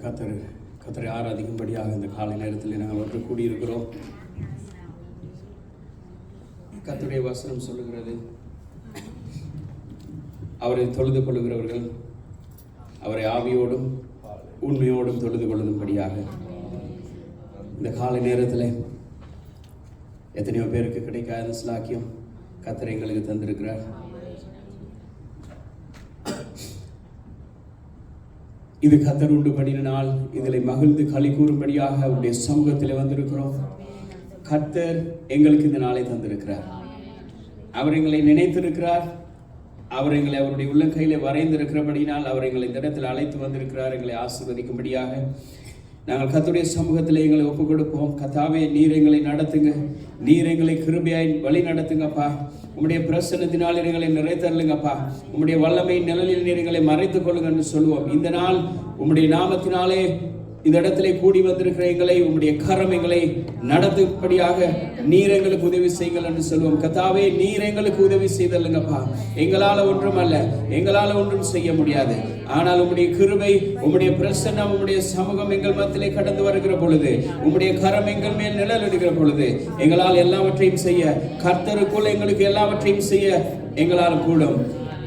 கர்த்தரை ஆராதிக்கும்படியாக இந்த காலை நேரத்தில் நாங்கள் ஒன்று கூடியிருக்கிறோம். கர்த்தருடைய வசனம் சொல்லுகிறது, அவரை தொழுது கொள்ளுகிறவர்கள் அவரை ஆவியோடும் உண்மையோடும் தொழுது கொள்ளும்படியாக. இந்த காலை நேரத்தில் எத்தனையோ பேருக்கு கிடைக்காத சிலாக்கியம் கர்த்தர் எங்களுக்கு தந்திருக்கிறார். இது கர்த்தர் உண்டு பண்ணின நாள். இதில் மகிழ்ந்து களி கூறும்படியாக அவருடைய சமூகத்தில் வந்திருக்கிறோம். கர்த்தர் எங்களுக்கு இந்த நாளை தந்திருக்கிறார். அவர் எங்களை நினைத்திருக்கிறார். அவர் எங்களை அவருடைய உள்ளங்கையிலே வரைந்திருக்கிறபடினால் அவர் எங்களை இந்த இடத்தில் அழைத்து வந்திருக்கிறார், எங்களை ஆசீர்வதிக்கும்படியாக. நாங்கள் கர்த்தருடைய சமூகத்தில் எங்களை ஒப்புக் கொடுப்போம். கர்த்தாவே, நீர் எங்களை நடத்துங்க, நீர் எங்களை கிருபையாய் வழி நடத்துங்கப்பா. உம்முடைய பிரசன்னத்தினால் எங்களை நிறைத்தருளுங்கப்பா. உம்முடைய வல்லமை நிழலில் நீர் எங்களை மறைத்துக் கொள்ளுங்க என்று சொல்லுவோம். இந்த நாள் உம்முடைய நாமத்தினாலே இந்த இடத்திலே கூடி வந்திருக்கிற எங்களை உம்முடைய கரம் எங்களை நடத்தும்படியாக நீர் எங்களுக்கு உதவி செய்யுங்கள் என்று சொல்லுவோம். கர்த்தாவே, நீர் எங்களுக்கு உதவி செய்தல்லுங்கப்பா. எங்களால் ஒன்றும் அல்ல, எங்களால் ஒன்றும் செய்ய முடியாது. ஆனால் உம்முடைய கிருபை, உம்முடைய பிரசன்னம், உம்முடைய சமூகம் எங்கள் மத்தியிலே கடந்து வருகிற பொழுது, உம்முடைய கரம் எங்கள் மேல் நிழல் எடுக்கிற பொழுது எங்களால் எல்லாவற்றையும் செய்ய, கர்த்தருக்குள் எங்களுக்கு எல்லாவற்றையும் செய்ய எங்களால் கூடும்.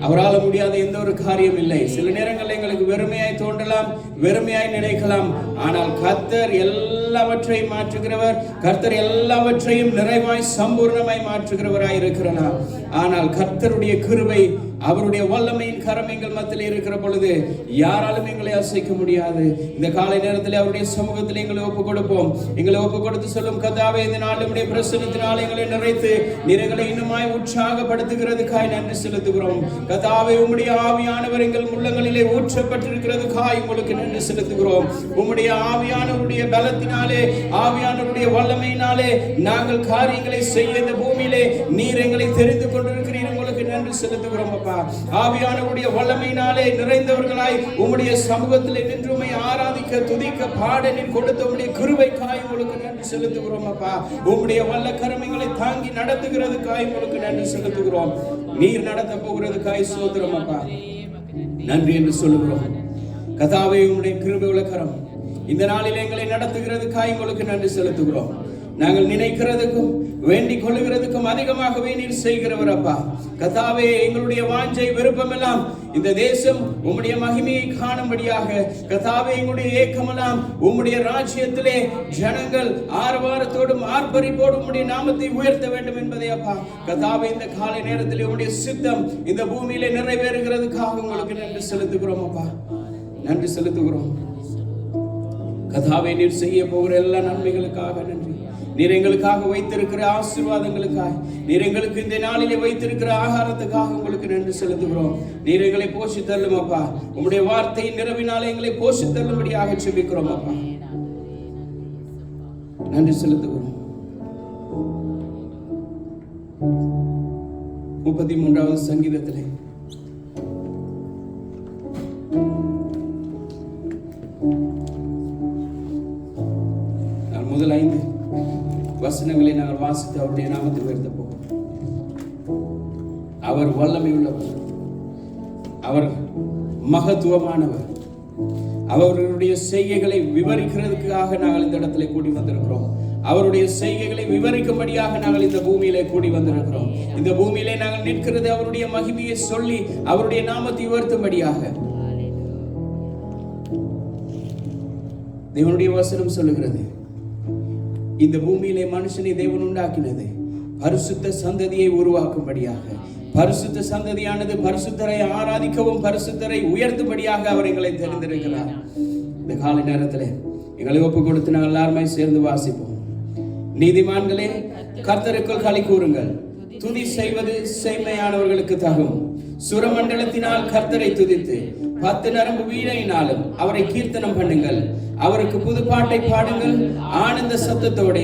அவரால் முடியாத எந்த ஒரு காரியம் இல்லை. சில நேரங்களில் எங்களுக்கு வெறுமையாய் தோன்றலாம், வெறுமையாய் நினைக்கலாம். ஆனால் கர்த்தர் எல்லாவற்றையும் மாற்றுகிறவர். கர்த்தர் எல்லாவற்றையும் நிறைவாய் சம்பூர்ணமாய் மாற்றுகிறவராய் இருக்கிறார். ஆனால் கர்த்தருடைய கிருபை, அவருடைய வல்லமையின் கரம் எங்கள் மத்தியில் இருக்கிற பொழுது யாராலும் எங்களை அசைக்க முடியாது. இந்த காலை நேரத்தில் அவருடைய சமூகத்தில் எங்களை ஒப்புக் கொடுப்போம். எங்களை ஒப்புக் கொடுத்து சொல்லும், கர்த்தாவே, இந்த நாள் உம்முடைய பிரசன்னத்தினால் எங்களை நிறைத்து நீர் எங்களை இன்னுமாய் உற்சாகப்படுத்துகிறதுக்காய் நன்றி செலுத்துகிறோம். கர்த்தாவே, உம்முடைய ஆவியானவர் எங்கள் உள்ளங்களிலே ஊற்றப்பட்டிருக்கிறதுக்காய் உங்களுக்கு நன்றி செலுத்துகிறோம். உம்முடைய ஆவியானவருடைய பலத்தினாலே, ஆவியானவருடைய வல்லமையினாலே நாங்கள் காரியங்களை செய்ய இந்த பூமியிலே நீர் எங்களை தெரிந்து கொண்டிருக்கிறீர். உங்களுக்கு நன்றி செலுத்துகிறோம் அப்பா. ஆவியானவருடைய வல்லமையினாலே நிறைந்தவர்களாய் உம்முடைய சமூகத்தில் நின்று உம்மை ஆராதிக்க, துதிக்க, பாட நீர் கொடுத்த உம்முடைய கிருபைக்காய் உங்களுக்கு நன்றி செலுத்துகிறோம் அப்பா. உம்முடைய வல்ல கரங்களை தாங்கி நடத்துகிறதுக்காய் உங்களுக்கு நன்றி செலுத்துகிறோம். நீர் நடத்த போகிறதுக்காய் ஸ்தோத்திரம் அப்பா. நன்றி என்று சொல்லுகிறோம். கர்த்தாவே, உம்முடைய கிருபை உள்ள கரம் இந்த நாளில் எங்களை நடத்துகிறதுக்காய் உங்களுக்கு நன்றி செலுத்துகிறோம். நாங்கள் நினைக்கிறதுக்கும் வேண்டிக் கொள்ளுகிறதுக்கும் அதிகமாகவே நீர் செய்கிறவர் அப்பா. கர்த்தாவே, எங்களுடைய வாஞ்சை விருப்பமெல்லாம் இந்த தேசம் உம்முடைய மகிமையை காணும்படியாக. கர்த்தாவே, எங்களுடைய ஏக்கமெல்லாம் உம்முடைய ராஜ்யத்திலே ஜனங்கள் ஆரவாரத்தோடும் ஆர்ப்பரிப்போடும் உம்முடைய நாமத்தை உயர்த்த வேண்டும் என்பதே அப்பா. கர்த்தாவே, இந்த காலை நேரத்தில் உம்முடைய சித்தம் இந்த பூமியிலே நிறைவேறுகிறதுக்காக உங்களுக்கு நன்றி செலுத்துகிறோம் அப்பா. நன்றி செலுத்துகிறோம். கர்த்தாவே, நீர் செய்ய போகிற எல்லா நன்மைகளுக்காக நன்றி. நீர் எங்களுக்காக வைத்திருக்கிற ஆசீர்வாதங்களுக்காக, நீர் எங்களுக்கு இந்த நாளிலே வைத்திருக்கிற ஆகாரத்துக்காக உங்களுக்கு நன்றி செலுத்துகிறோம். நீர் எங்களை போஷித்தள்ளும் அப்பா. உம்முடைய வார்த்தையின் நிறைவினாலே எங்களை போஷித்தள்ளும்படியாக ஜெபிக்கிறோம் அப்பா. நன்றி செலுத்துகிறோம். 33வது சங்கீதத்திலே முதல் 5 வசனங்களை நாங்கள் வாசித்து அவருடைய நாமத்தை உயர்த்த போகிறோம். அவர் வல்லமை உள்ளவர், அவர் மகத்துவமானவர். அவர்களுடைய செய்கைகளை விவரிக்கிறதுக்காக நாங்கள் இந்த இடத்துல கூடி வந்திருக்கிறோம். அவருடைய செய்கைகளை விவரிக்கும்படியாக நாங்கள் இந்த பூமியிலே கூடி வந்திருக்கிறோம். இந்த பூமியிலே நாங்கள் நிற்கிறது அவருடைய மகிமையை சொல்லி அவருடைய நாமத்தை உயர்த்தும்படியாக. தேவனுடைய வசனம் சொல்லுகிறது, இந்த பூமியிலே மனுஷனை தேவன் உண்டாக்கினது பரிசுத்த சந்ததியை உருவாக்கும்படியாக. பரிசுத்த சந்ததியானது பரிசுத்தரை ஆராதிக்கவும் பரிசுத்தரை உயர்த்தும்படியாக அவர் எங்களை தெரிந்திருக்கிறார். இந்த காலை நேரத்தில் எங்களை ஒப்பு கொடுத்து நாங்கள் எல்லாருமே சேர்ந்து வாசிப்போம். நீதிமான்களே, கர்த்தருக்குள் களி கூறுங்கள். துதி செய்வது செம்மையானவர்களுக்கு தகும். சுரமண்டலத்தினால் கர்த்தரை துதித்து 10 நரம்பு வீணையினாலும் அவரை கீர்த்தனம் பண்ணுங்கள். அவருக்கு புதுப்பாட்டை பாடுங்கள். ஆனந்த சத்தத்தோட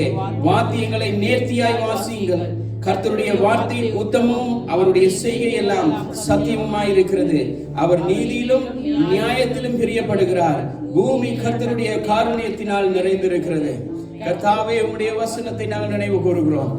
வாத்தியங்களை நேர்த்தியாய் வாசியுங்கள். கர்த்தருடைய வார்த்தையில் உத்தமமும் அவருடைய செய்கை எல்லாம் சத்தியமுமாய் இருக்கிறது. அவர் நீதியிலும் நியாயத்திலும் பிரியப்படுகிறார். பூமி கர்த்தருடைய காருண்யத்தினால் நிறைந்திருக்கிறது. கர்த்தாவே, உம்முடைய வசனத்தை நாங்கள் நினைவு கூறுகிறோம்.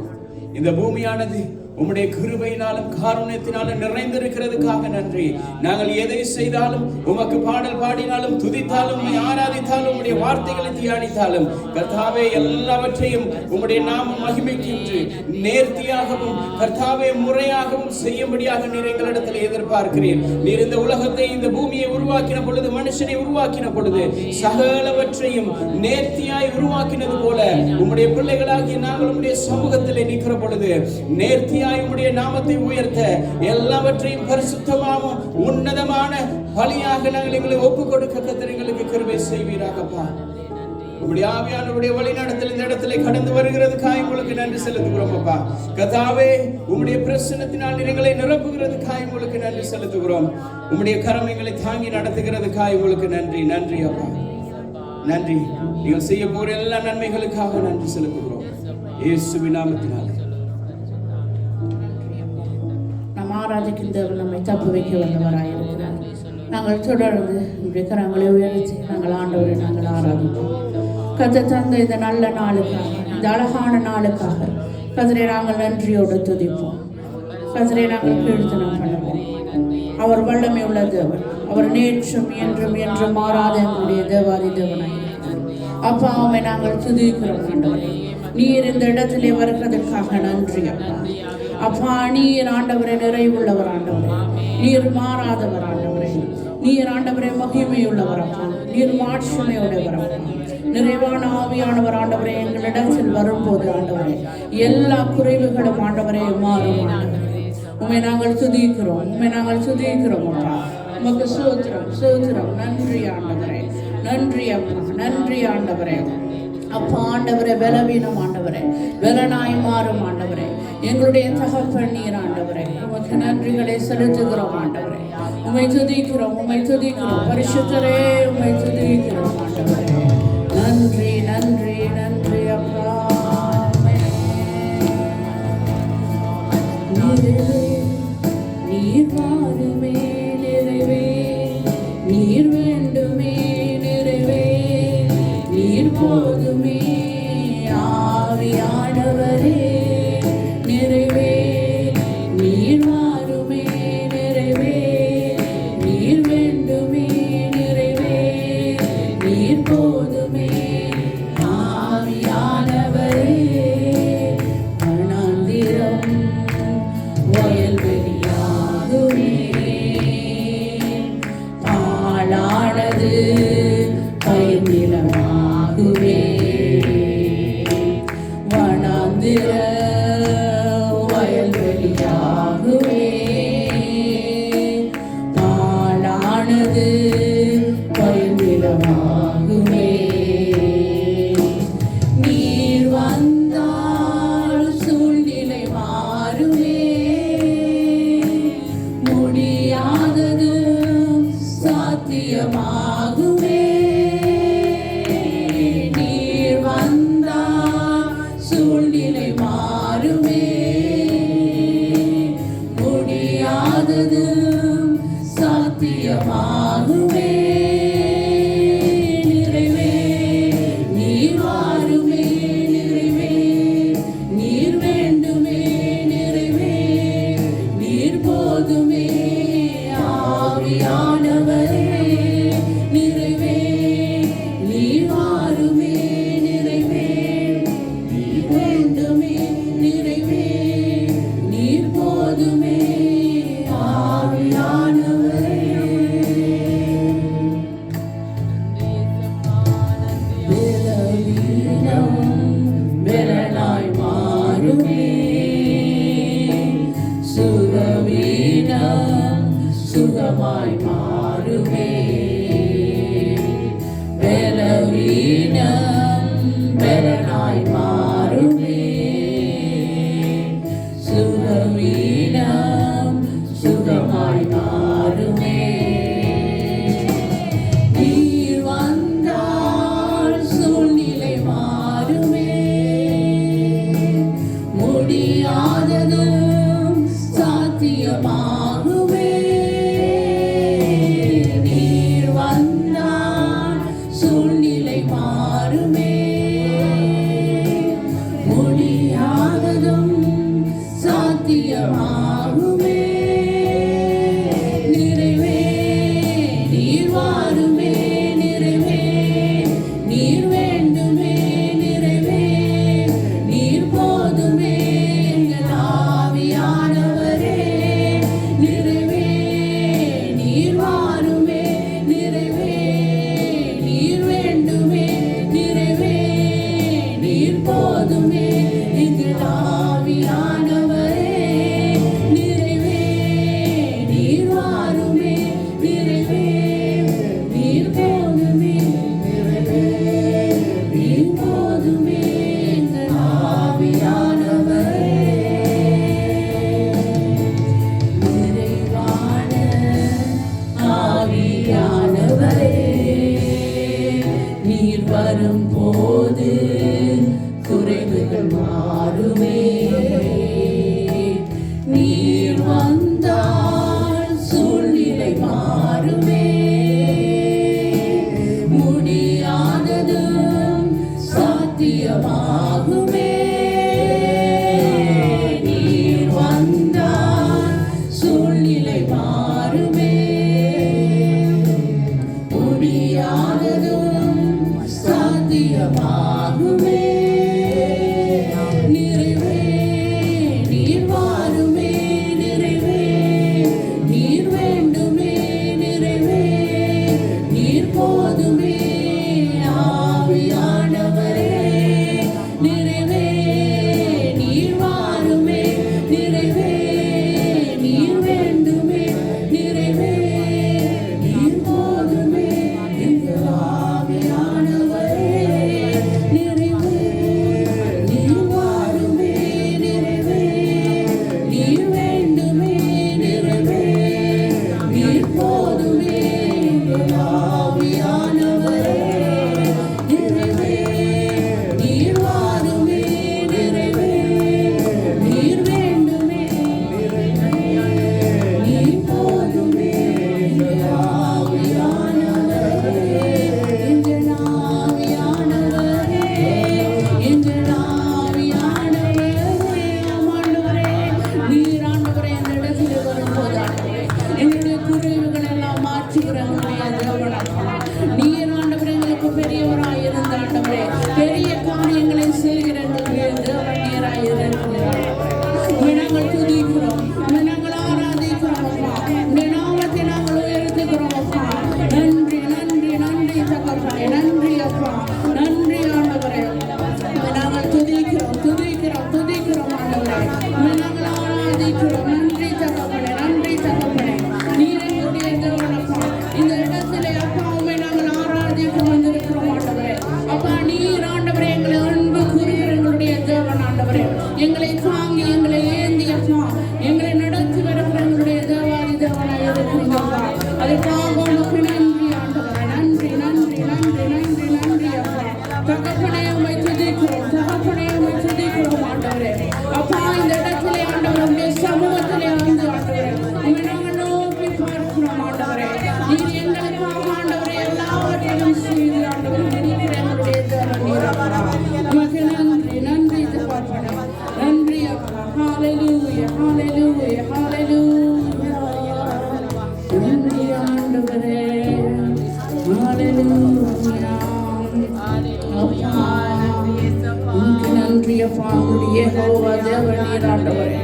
இந்த பூமியானது உம்முடைய கிருபையினாலும் காருண்யத்தினாலும் நிறைந்திருக்கிறதுக்காக நன்றி. நாங்கள் எதை செய்தாலும், உமக்கு பாடல் பாடினாலும், துதித்தாலும், ஆராதித்தாலும், உம்முடைய வார்த்தைகளை தியானித்தாலும் கர்த்தாவே எல்லாவற்றையும் உம்முடைய நாம மகிமைக்கின்று நேர்த்தியாகவும் கர்த்தாவே முறையாகவும் செய்யும்படியாக நீர் எங்களிடத்தில் எதிர்பார்க்கிறேன். நீர் இந்த உலகத்தை, இந்த பூமியை உருவாக்கின பொழுது, மனுஷனை உருவாக்கின பொழுது சகலவற்றையும் நேர்த்தியாய் உருவாக்கினது போல உம்முடைய பிள்ளைகளாகிய நாங்கள் உம்முடைய சமூகத்தில் நிற்கிற பொழுது நேர்த்தியாய் உம்முடைய நாமத்தை உயர்த்த எல்லாவற்றையும் பரிசுத்தமாகவும் உன்னதமான பலியாக நாங்கள் எங்களை ஒப்புக் கொடுக்க கர்த்தர் எங்களுக்கு கிருபை செய்வீராகப்பா. உம்முடைய ஆவியானவருடைய வழிநடத்தல் இந்த இடத்துல கடந்து வருகிறதுக்காக உங்களுக்கு நன்றி செலுத்துகிறோம் அப்பா. கர்த்தாவே உம்முடைய பிரசன்னத்தினால் எங்களை நிரப்புகிறதுக்காக உங்களுக்கு நன்றி செலுத்துகிறோம். உம்முடைய கரம் எங்களை தாங்கி நடத்துகிறதுக்காக உங்களுக்கு நன்றி. நன்றி அப்பா, நன்றி. நீங்கள் செய்ய போகிற எல்லா நன்மைகளுக்காக நன்றி செலுத்துகிறோம் இயேசுவின் நாமத்தினாலே. ஆராதிக்கும் தேவன் நம்மை தப்பு வைக்க வல்லவராயிருக்கிறார். நாங்கள் தொடர்ந்து நம்முடைய கரங்களை உயர்த்தி நாங்கள் ஆண்டவரை நாங்கள் ஆராதிப்போம். கர்த்தர் தந்த இந்த நல்ல நாளுக்காக, இந்த அழகான நாளுக்காக கர்த்தரை நாங்கள் நன்றியோடு துதிப்போம். கர்த்தரை நாங்கள் கீர்த்தனம் பண்ணுவோம். அவர் வல்லமை உள்ள தேவன். அவர் நேற்றும் என்றும் என்றும் மாறாத எங்களுடைய தேவாதி தேவனாயிருக்கிறார். அப்பா, அவனை நாங்கள் துதிக்கிறோம். ஆண்டவரே, நீர் இந்த இடத்திலே வருகிறதற்காக நன்றி அப்பா. அப்பா, நீர் ஆண்டவரை நிறைவுள்ளவர் ஆண்டவரே, நீர் மாறாதவர் ஆண்டவரே, நீர் ஆண்டவரை மகிமையுள்ளவர் அப்பா, நீர் மாட்சிமையுடையவர் அப்பா. நிறைவான ஆவியானவர் ஆண்டவரே எங்களிடத்தில் வரும்போது ஆண்டவரே எல்லா குறைவுகளும் ஆண்டவரே மாறும் ஆண்டவரே. உம்மை நாங்கள் துதிக்கிறோம், உம்மை நாங்கள் துதிக்கிறோம் அப்பா. உமக்கு சோத்திரம் சோத்திரம். நன்றி ஆண்டவரே, நன்றி அப்பா, நன்றி ஆண்டவரே. அப்பா ஆண்டவரே, பலவீனம் ஆண்டவரே பலனாய் மாறும் ஆண்டவரே, எங்களுடைய தகப்பன் நீர் ஆண்டவரே. உமக்கு நன்றிகளை செலுத்துகிறோம் ஆண்டவரே. உம்மை துதிக்கிறோம், உம்மை துதிக்கிறோம். பரிசுத்தரே, உம்மை துதிக்கிறோம் ஆண்டவரே. நன்றி நன்றி நன்றி அப்பா. நீர் வாருமே நிறைவே, நீர் வேண்டுமே நிறைவே, நீர் போதுமே ஆவியானவரே நிறைவே. நீர் வாருமே நிறைவே, நீர் வேண்டுமே நிறைவே, நீர் போதுமே ஆவியானவரே. மனாந்திரம் வயல்வெளியாகுமே, பாழானது பயிர் நிலமாகுமே. வனாந்திர வயல்வெளியாகுமே, பாழானது பயிர் நிலமாகுமே. நீர் வந்தால் சூழ்நிலை மாறுமே, முடியாததும் சாத்தியமாகுமே. நீர் வந்தால் சூழ்நிலை மாறுமே, முடியாததும் சாத்தியமாகுமே. நிறைவே நீர் வாருமே நிறைவே, நீர் வேண்டுமே நிறைவே, நீர் போதுமே ஆவியானவரே நிறைவே. நீர் வாருமே நிறைவே, நீர் வேண்டுமே நிறைவே, நீர் போதுமே ஆவியானவரே. பலவீனம் பலனாய் மாறுமே, சுகவீனம் சுகமாய் மாறுமே. பலவீனம் பலனாய் மாறுமே, சுகவீனம் சுகமாய் மாறுமே. நீர் வந்தால் சூழ்நிலை மாறுமே, முடியாததும் சாத்தியமாகுமே. நீர் வந்தால் சூழ்நிலை மாறுமே, முடியாததும் சாத்திய வரும்போது குறைவுகள் மாறுமே. நீர் வந்தால் சூழ்நிலை மாறுமே. முடியாததும் சாத்தியமாகுமே. நீர் வந்தால் சூழ்நிலை மாறுமே. முடியாததும் சாத்தியமாகுமே. நிறைவே நீர் வாருமே. நிறைவே நீர் வேண்டுமே. நிறைவே நீர் போதுமே. ஆவியானவரே நிறைவே நீர் வாருமே. நிறைவே நீர் வேண்டுமே. நிறைவே நீர் போதுமே. எங்கள் ஆவியானவரே நிறைவே நீர் வாருமே. நிறைவே நீர் வேண்டுமே. நிறைவே நீர் போதுமே. எங்கள் ஆவியானவரே நிறைவே நீர் வாருமே. நிறைவே நீர் வேண்டுமே. நீர் போதுமே. எங்கள் ஆவியானவரே எங்கள் ஆவியானவரே எங்கள் ஆவியானவரே ஆண்டவரே நீர் ஆண்டவரே அந்த இடத்தில் வரும்போது ஆண்டவரே எங்களுடைய குறைவுகள் எல்லாம் மாற்றுகிறவருடைய தேவனப்பா. நீர் ஆண்டவரே எங்களுக்கு பெரியவராய் இருந்த ஆண்டவரே பெரிய காரியங்களை செய்கிற தேவன் நீராய் இருக்கிறார். நாங்கள் துதிக்கிறோம். நாங்கள் ஆராதிக்கிறோம் அப்பா. உடைய நாமத்தை நாங்கள் உயர்த்துகிறோம் அப்பா. நன்றி நன்றி நன்றி தகப்பனே. நன்றி அப்பா. நன்றி ஆண்டவரே. நாங்கள் துதிக்கிறோம் துதிக்கிறோம் துதிக்கிறோம் ஆண்டவரே. நாங்கள் ஆராதிக்கிறோம். நன்றி தகப்பனே. நன்றி தகப்பனே. நீர் எங்களுடைய தேவன் அப்பா. இந்த இடத்திலே அப்பா உம்மை நாங்கள் ஆராதிக்க வந்திருக்கிறோம் ஆண்டவரே. அப்பா நீர் ஆண்டவரே எங்களை அன்பு கூறுகிற எங்களுடைய தேவன் ஆண்டவரே. எங்களை தாங்கி எங்களை ஏந்தி அப்பா எங்களை நடத்தி வருகிற எங்களுடைய தேவாதி தேவனாய் இருக்கிறீங்கப்பா. அதுக்காக உமக்கு நன்றி ஆண்டவரே. நன்றி நன்றி நன்றி நன்றி நன்றி அப்பா. தகப்பனே உம்மை துதிக்கிறோம். தகப்பனே உம்மை துதிக்கிறோம் ஆண்டவரே. அப்பா இந்த இடத்திலே ஆண்டவரே உம்முடைய சமூகத்திலே வந்து ஆண்டவரே உம்மை நாங்கள் நோக்கி பார்க்கிறோம் ஆண்டவரே. நீர் எங்களுக்காக ஆண்டவரே எல்லாவற்றையும் செய்து ஆண்டவரே நினைக்கிற எங்களுடைய தேவன் நீர் அப்பா. உமக்கு நன்றி நன்றி தகப்பனே. நன்றி அப்பா. ஹalleluya ஹalleluya ஹalleluya. நன்றி ஆண்டவரே. ஹalleluya. அப்பா உமக்கு நன்றி அப்பா. உம்முடைய யெகோவா தேவன் நீர் ஆண்டவரே.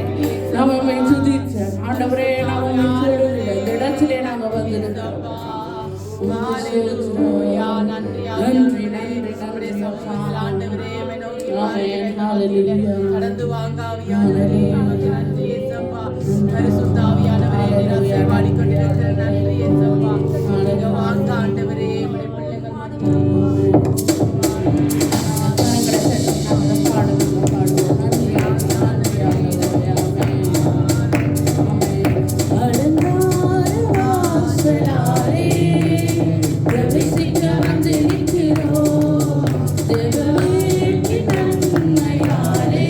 நாம் உம்மை துதிக்க ஆண்டவரே நாம் உம்மை தொழுகிற இந்த இடத்திலே நாங்கள் வந்திருக்கிறோம். உம்மை செலுத்துகிறோம். நன்றி நன்றி நன்றி அப்பா. ஆமென். ஹalleluya. கடந்து வாங்க ஆவியானவரே நமக்கு நன்றி இயேசப்பா. பரிசுத்த ஆவியானவரே நீர் பாடிக்கொண்டிருக்கிற நன்றி இயேசப்பா. நீங்க வாங்க ஆண்டவரே உம்முடைய பிள்ளைகள் பிரவேசிக்க வந்து நிற்கிறோம். தேவ வீட்டின் நன்மையாலே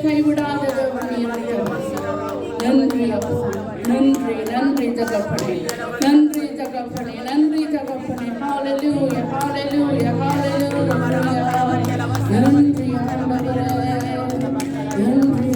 கைவிடாத தேவன் இருக்கிறார். நன்றி அப்பா, நன்றி நன்றி தகப்பனே, நன்றி தகப்பனே, நன்றி தகப்பனே. ஹalleluya ஹalleluya ஹalleluya. நன்றி ஆண்டவரே, நன்றி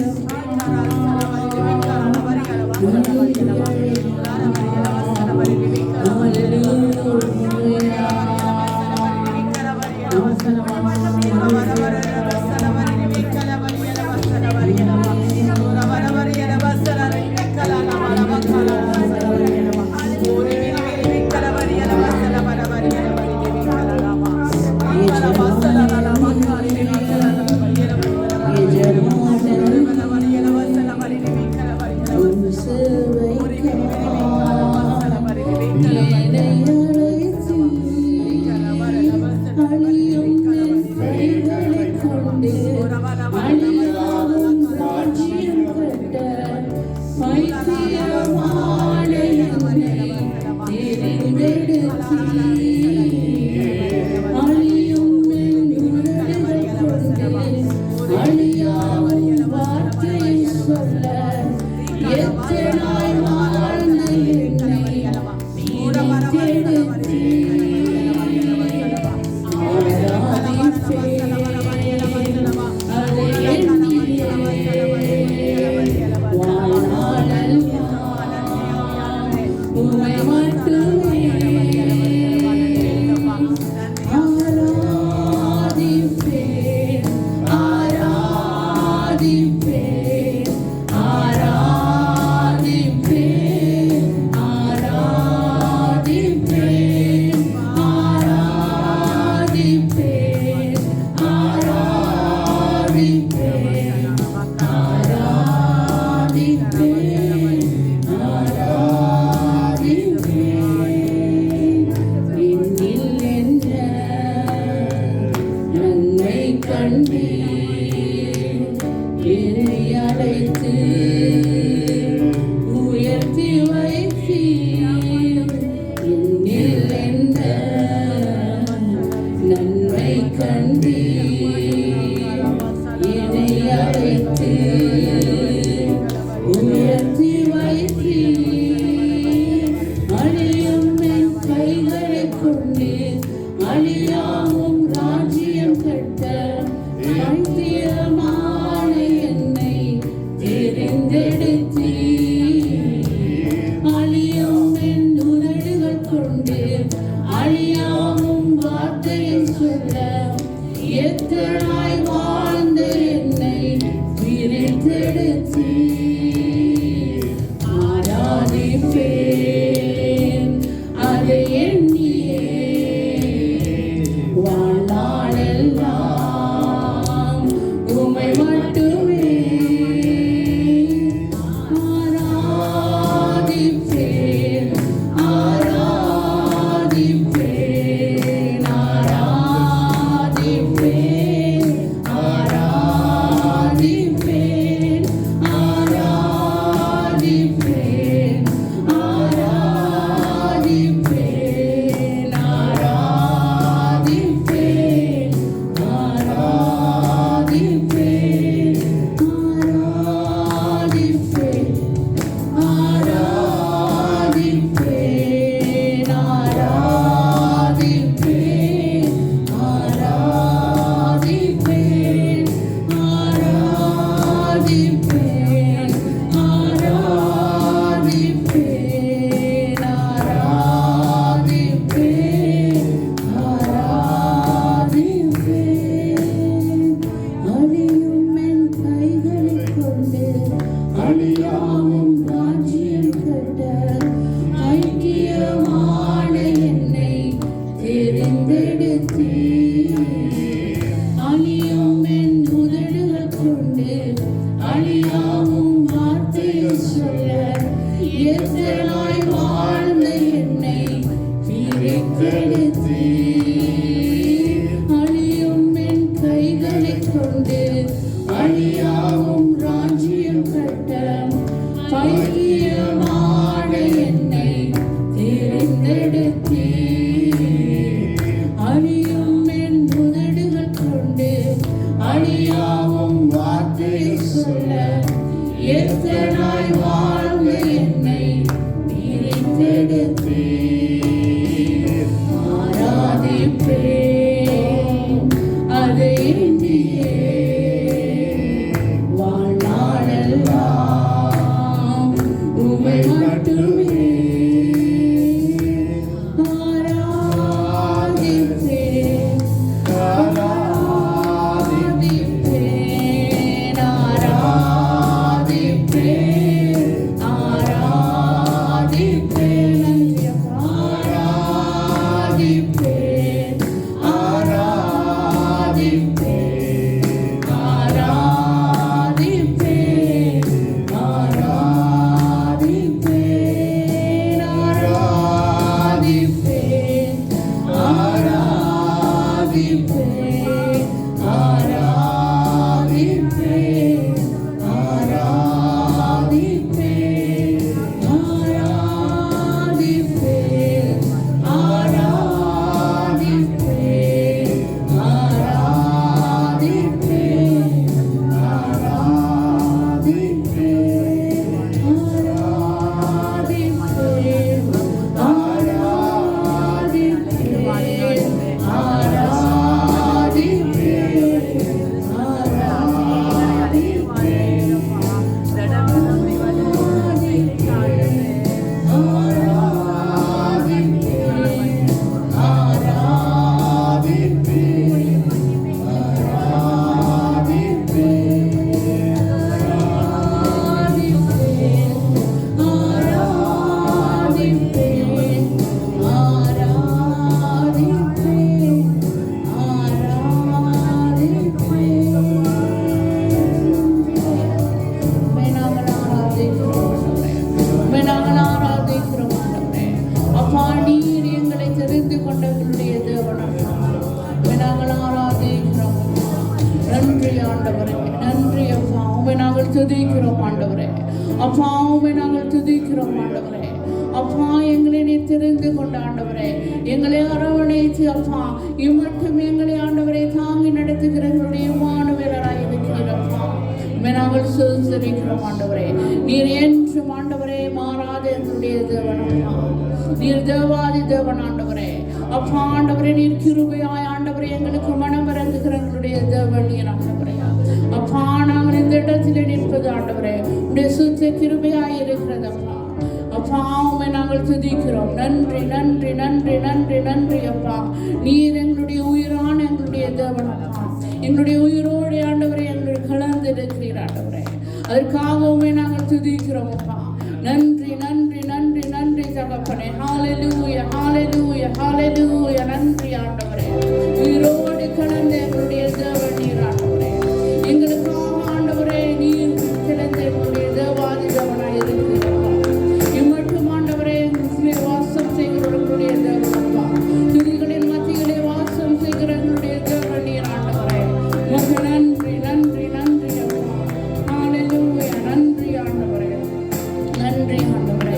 அழியாவும் வார்த்தை எத்தனாய் வாழ்ந்து என்னை பிரித்தெடுத்தீர். ஆராதிப்பேன் அதை எண்ணியே வாழ்நாளெல்லாம் உம்மை மட்டுமே ஆராதிப்பேன். ஆராதிப்பேன், ஆராதிப்பேன், ஆராதிப்பேன். நன்றி அப்பா. ஆராதிப்பேன், ஆராதிப்பேன், ஆராதிப்பேன், ஆராதிப்பேன், ஆராதிப்பேன், ஆராதிப்பேன், ஆராதிப்பேன், ஆராதிப்பேன், ஆராதிப்பேன், ஆராதிப்பேன், துதிக்கிறோம் ஆண்டவரே. அப்பா உம்மை நாங்கள் துதிக்கிறோம் ஆண்டவரே. அப்பா எங்களை நீ தெரிந்து கொண்ட ஆண்டவரே, எங்களை அரவணைத்து அப்பா இம்மட்டும் எங்களை ஆண்டவரை தாங்கி நடத்துகிற எங்களுடைய மாணவராய் இருக்கிறப்பா உம்மை நாங்கள் சுதந்திரிக்கிறோம் ஆண்டவரே. நீர் என்றும் ஆண்டவரே மாறாத எங்களுடைய தேவன் அப்பா. நீர் தேவாதி தேவன் ஆண்டவரே. அப்பா ஆண்டவரே நீர் கிருபையாய் ஆண்டவரே எங்களுக்கு மனம் இறங்குகிற எங்களுடைய தேவன் நீர் ஆண்டவரே. அப்பா நாங்கள் இந்த இடத்துல நிற்பது ஆண்டவரே உடைய சுத்த கிருபையாய் இருக்கிறது அப்பா. அப்பா உம்மை நாங்கள் துதிக்கிறோம். நன்றி நன்றி நன்றி நன்றி நன்றி அப்பா. நீர் எங்களுடைய உயிரான எங்களுடைய தேவன் அப்பா. எங்களுடைய உயிரோடு ஆண்டவரை எங்களுடைய கலந்து இருக்கிறீர் ஆண்டவரே. அதற்காக உம்மை நாங்கள் துதிக்கிறோம் அப்பா. நன்றி நன்றி நன்றி நன்றி தகப்பனே. ஹalleluya ஹalleluya ஹalleluya. நன்றி ஆண்டவரே. உயிரோடு கலந்த எங்களுடைய தேவன் நீர் ஆண்டவரே. எங்களுக்காக ஆண்டவரே நீர் கிடந்த எங்களுடைய தேவாதி தேவனாய் இருக்கிறீர். இம்மட்டும் ஆண்டவரே எங்களுடைய வாசம் செய்கிறவர்களுடைய தேவன் அப்பா. துதிகளின் மத்தியிலே வாசம் செய்கிற எங்களுடைய தேவன் நீர் ஆண்டவரே. உமக்கு நன்றி நன்றி நன்றி அப்பா. ஹalleluya. நன்றி ஆண்டவரே. நன்றி ஆண்டவரே.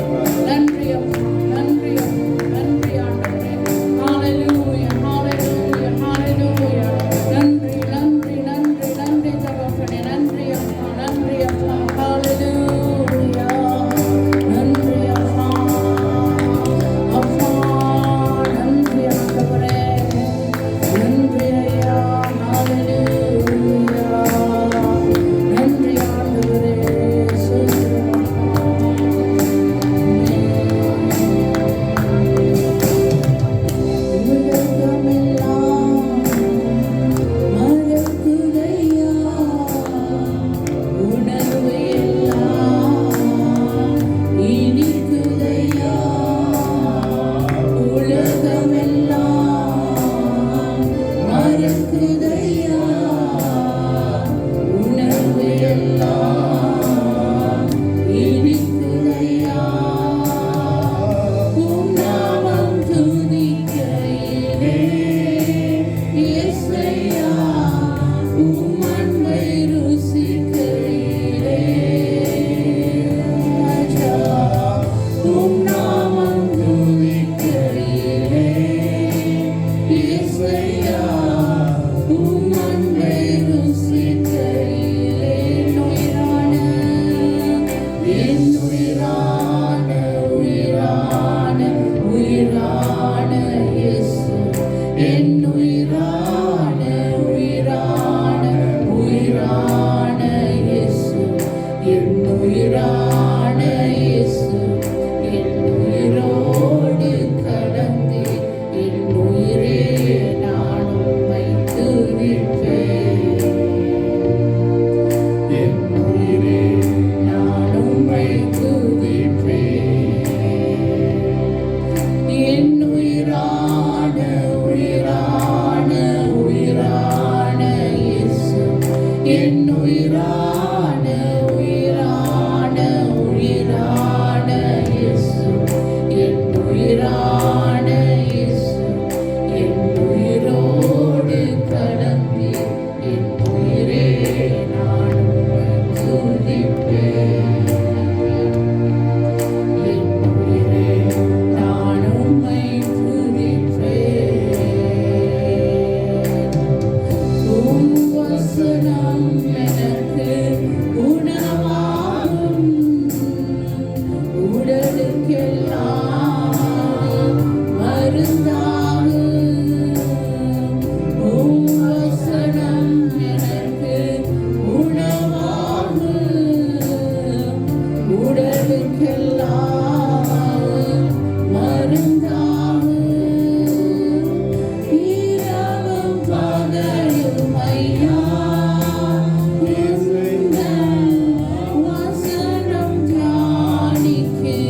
நன்றி அப்பா. நன்றி அப்பா. நன்றி ஆண்டவரே. ஹalleluya ஹalleluya ஹalleluya. நன்றி நன்றி உயிரான இயேசு என் உயிரோடு கலந்து என் உயிரே நான் உம்மை துதிப்பேன். என் உயிரே நான் உம்மை துதிப்பேன். என் உயிரான உயிரான உயிரான இயேசு என் உயிரான உயிரான உயிரான இயேசு என் உயிரான இயேசு என் உயிரோடு கலந்து என் உயிரே நான் உம்மை துதிப்பேன். என் உயிரே நான் உம்மை துதிப்பேன். உம் வசனம் எனக்கு உணவாகும் உடலுக்கெல்லாம் மருந்தாகும். உம் வசனம் எனக்கு உணவாகும் உடலுக்கெல்லாம் மருந்தாகும். இரவும் பகலும் ஐயா வசனம் தியானிக்கிறேன்.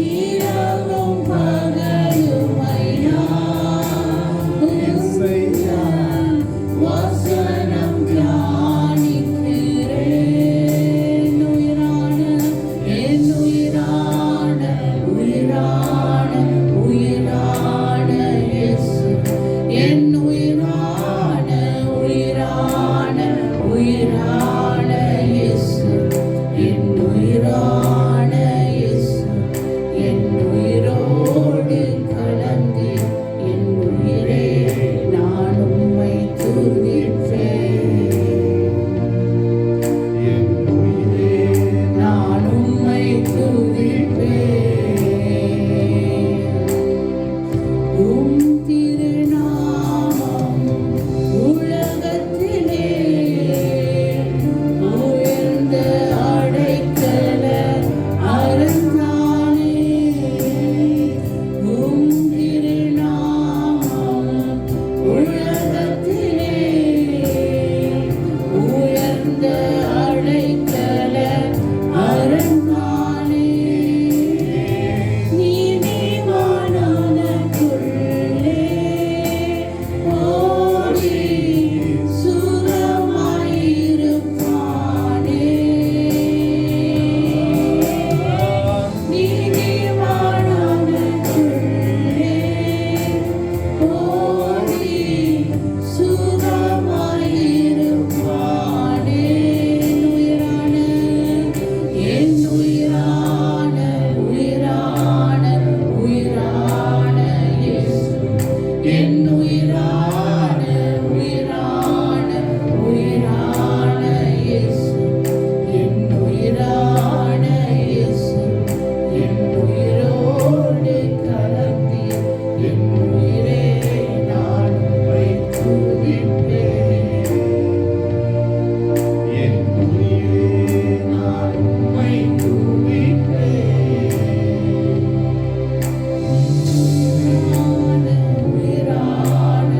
இரவும் பகலும் ஐயா வசனம் தியானிக்கிறேன். உயிரான என் உயிரான உயிரான உயிரான இயேசு என் உயிரான உயிரான உயிரான இயேசு என் உயிரான இயேசு என் உயிரோடு கலந்து என் உயிரே நான் உம்மை துதிப்பேன். என் உயிரே நான் உம்மை துதிப்பேன். உம் திருநாமம் உலகத்திலே உயர்ந்த அடைக்கல அரணானே. உம் திருநாமம் உலகத்திலே உயர்ந்த அடைக்கல அரணானே. நீதிமானவனுக்குள்ளே ஓடி சுகமாயிருப்பானே. நீதிமானவனுக்குள்ளே ஓடி சுகமாயிருப்பானே. என் உயிரான உயிரான உயிரான இயேசு என் உயிரான உயிரான உயிரான இயேசு என் உயிரான இயேசு என் உயிரோடு கலந்து என் உயிரே நான் உம்மை துதிப்பேன். என் உயிரே நான் உம்மை துதிப்பேன். உயிரான